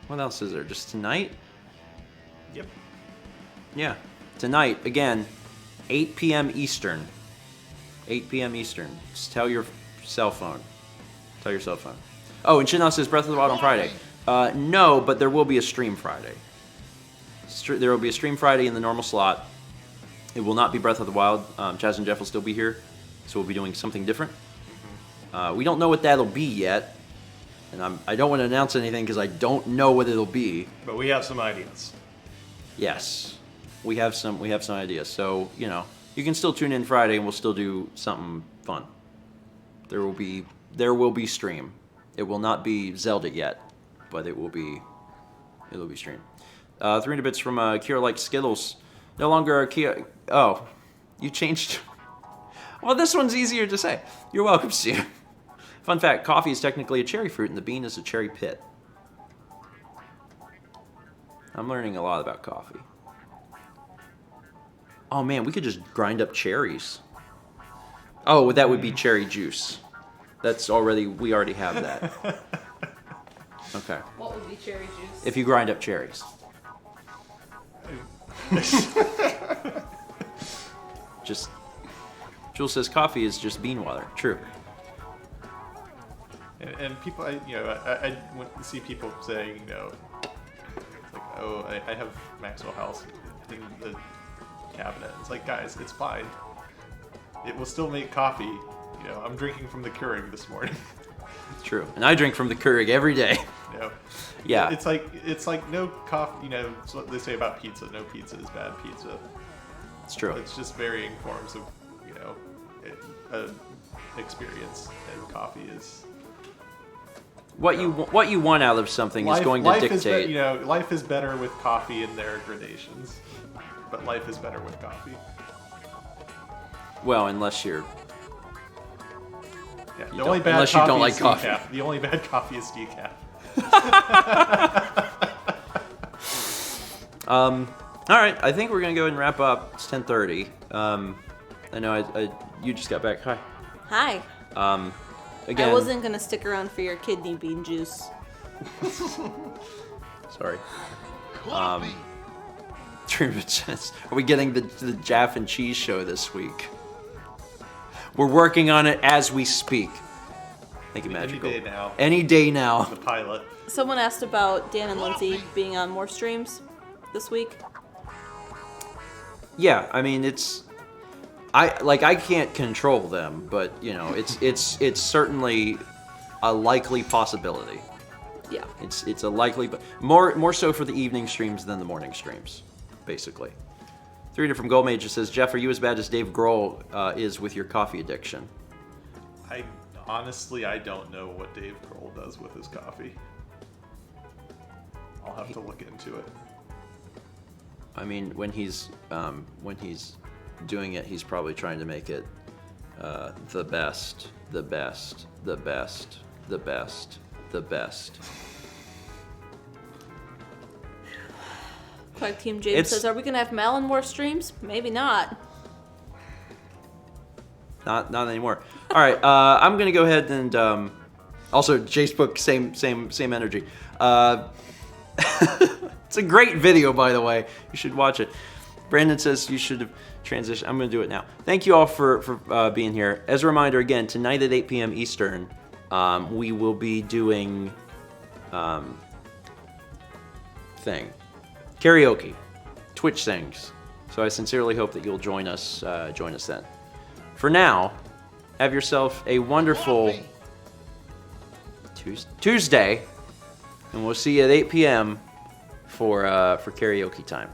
what else is there? Just tonight? Yep. Yeah, tonight again, 8 p.m. Eastern. 8 p.m. Eastern. Just tell your cell phone. Tell your cell phone. Oh, and Chinna says Breath of the Wild on Friday. No, but there will be a stream Friday. There will be a stream Friday in the normal slot. It will not be Breath of the Wild. Chaz and Jeff will still be here, so we'll be doing something different. We don't know what that'll be yet, and I don't want to announce anything because I don't know what it'll be. But we have some ideas. Yes, we have some ideas. So you can still tune in Friday, and we'll still do something fun. There will be stream. It will not be Zelda yet, but it'll be stream. 300 bits from Kira Like Skittles. No longer Kira. Oh, you changed. Well, this one's easier to say. You're welcome, Steve. Fun fact: coffee is technically a cherry fruit, and the bean is a cherry pit. I'm learning a lot about coffee. Oh man, we could just grind up cherries. Oh, that would be cherry juice. We already have that. Okay. What would be cherry juice? If you grind up cherries. Jules says coffee is just bean water. True. And people, I see people saying, it's like, oh, I have Maxwell House in the cabinet. It's like, guys, it's fine. It will still make coffee. I'm drinking from the Keurig this morning. It's true, and I drink from the Keurig every day. Yeah. It's like no coffee. It's what they say about pizza. No pizza is bad pizza. It's true. It's just varying forms of experience, and coffee is. What you want out of something is going to dictate. Life is better with coffee in their gradations, but life is better with coffee. Well, unless you're. Yeah, unless you don't like coffee. Decaf. The only bad coffee is decaf. All right, I think we're gonna go ahead and wrap up. It's 10:30. I know you just got back. Hi. Hi. Again. I wasn't gonna stick around for your kidney bean juice. Sorry. Are we getting the Jaff and Cheese show this week? We're working on it as we speak. Thank you, Magical. Any day now. Any day now. The pilot. Someone asked about Dan and Lindsay being on more streams this week. Yeah, I mean I can't control them, but it's certainly a likely possibility. Yeah. It's a likely, but more so for the evening streams than the morning streams, basically. 3 from Gold Mage says, Jeff, are you as bad as Dave Grohl is with your coffee addiction? Honestly, I don't know what Dave Grohl does with his coffee. I'll have to look into it. I mean, when he's doing it, he's probably trying to make it the best, the best, the best, the best, the best. Quack Team James says, "Are we gonna have Mal in more streams? Maybe not." Not anymore. All right, I'm gonna go ahead and also Facebook same energy. It's a great video, by the way. You should watch it. Brandon says you should have transitioned. I'm gonna do it now. Thank you all for being here. As a reminder, again, tonight at 8 p.m. Eastern, we will be doing karaoke, Twitch things. So I sincerely hope that you'll join us then. For now, have yourself a wonderful Tuesday, and we'll see you at 8 p.m. for karaoke time.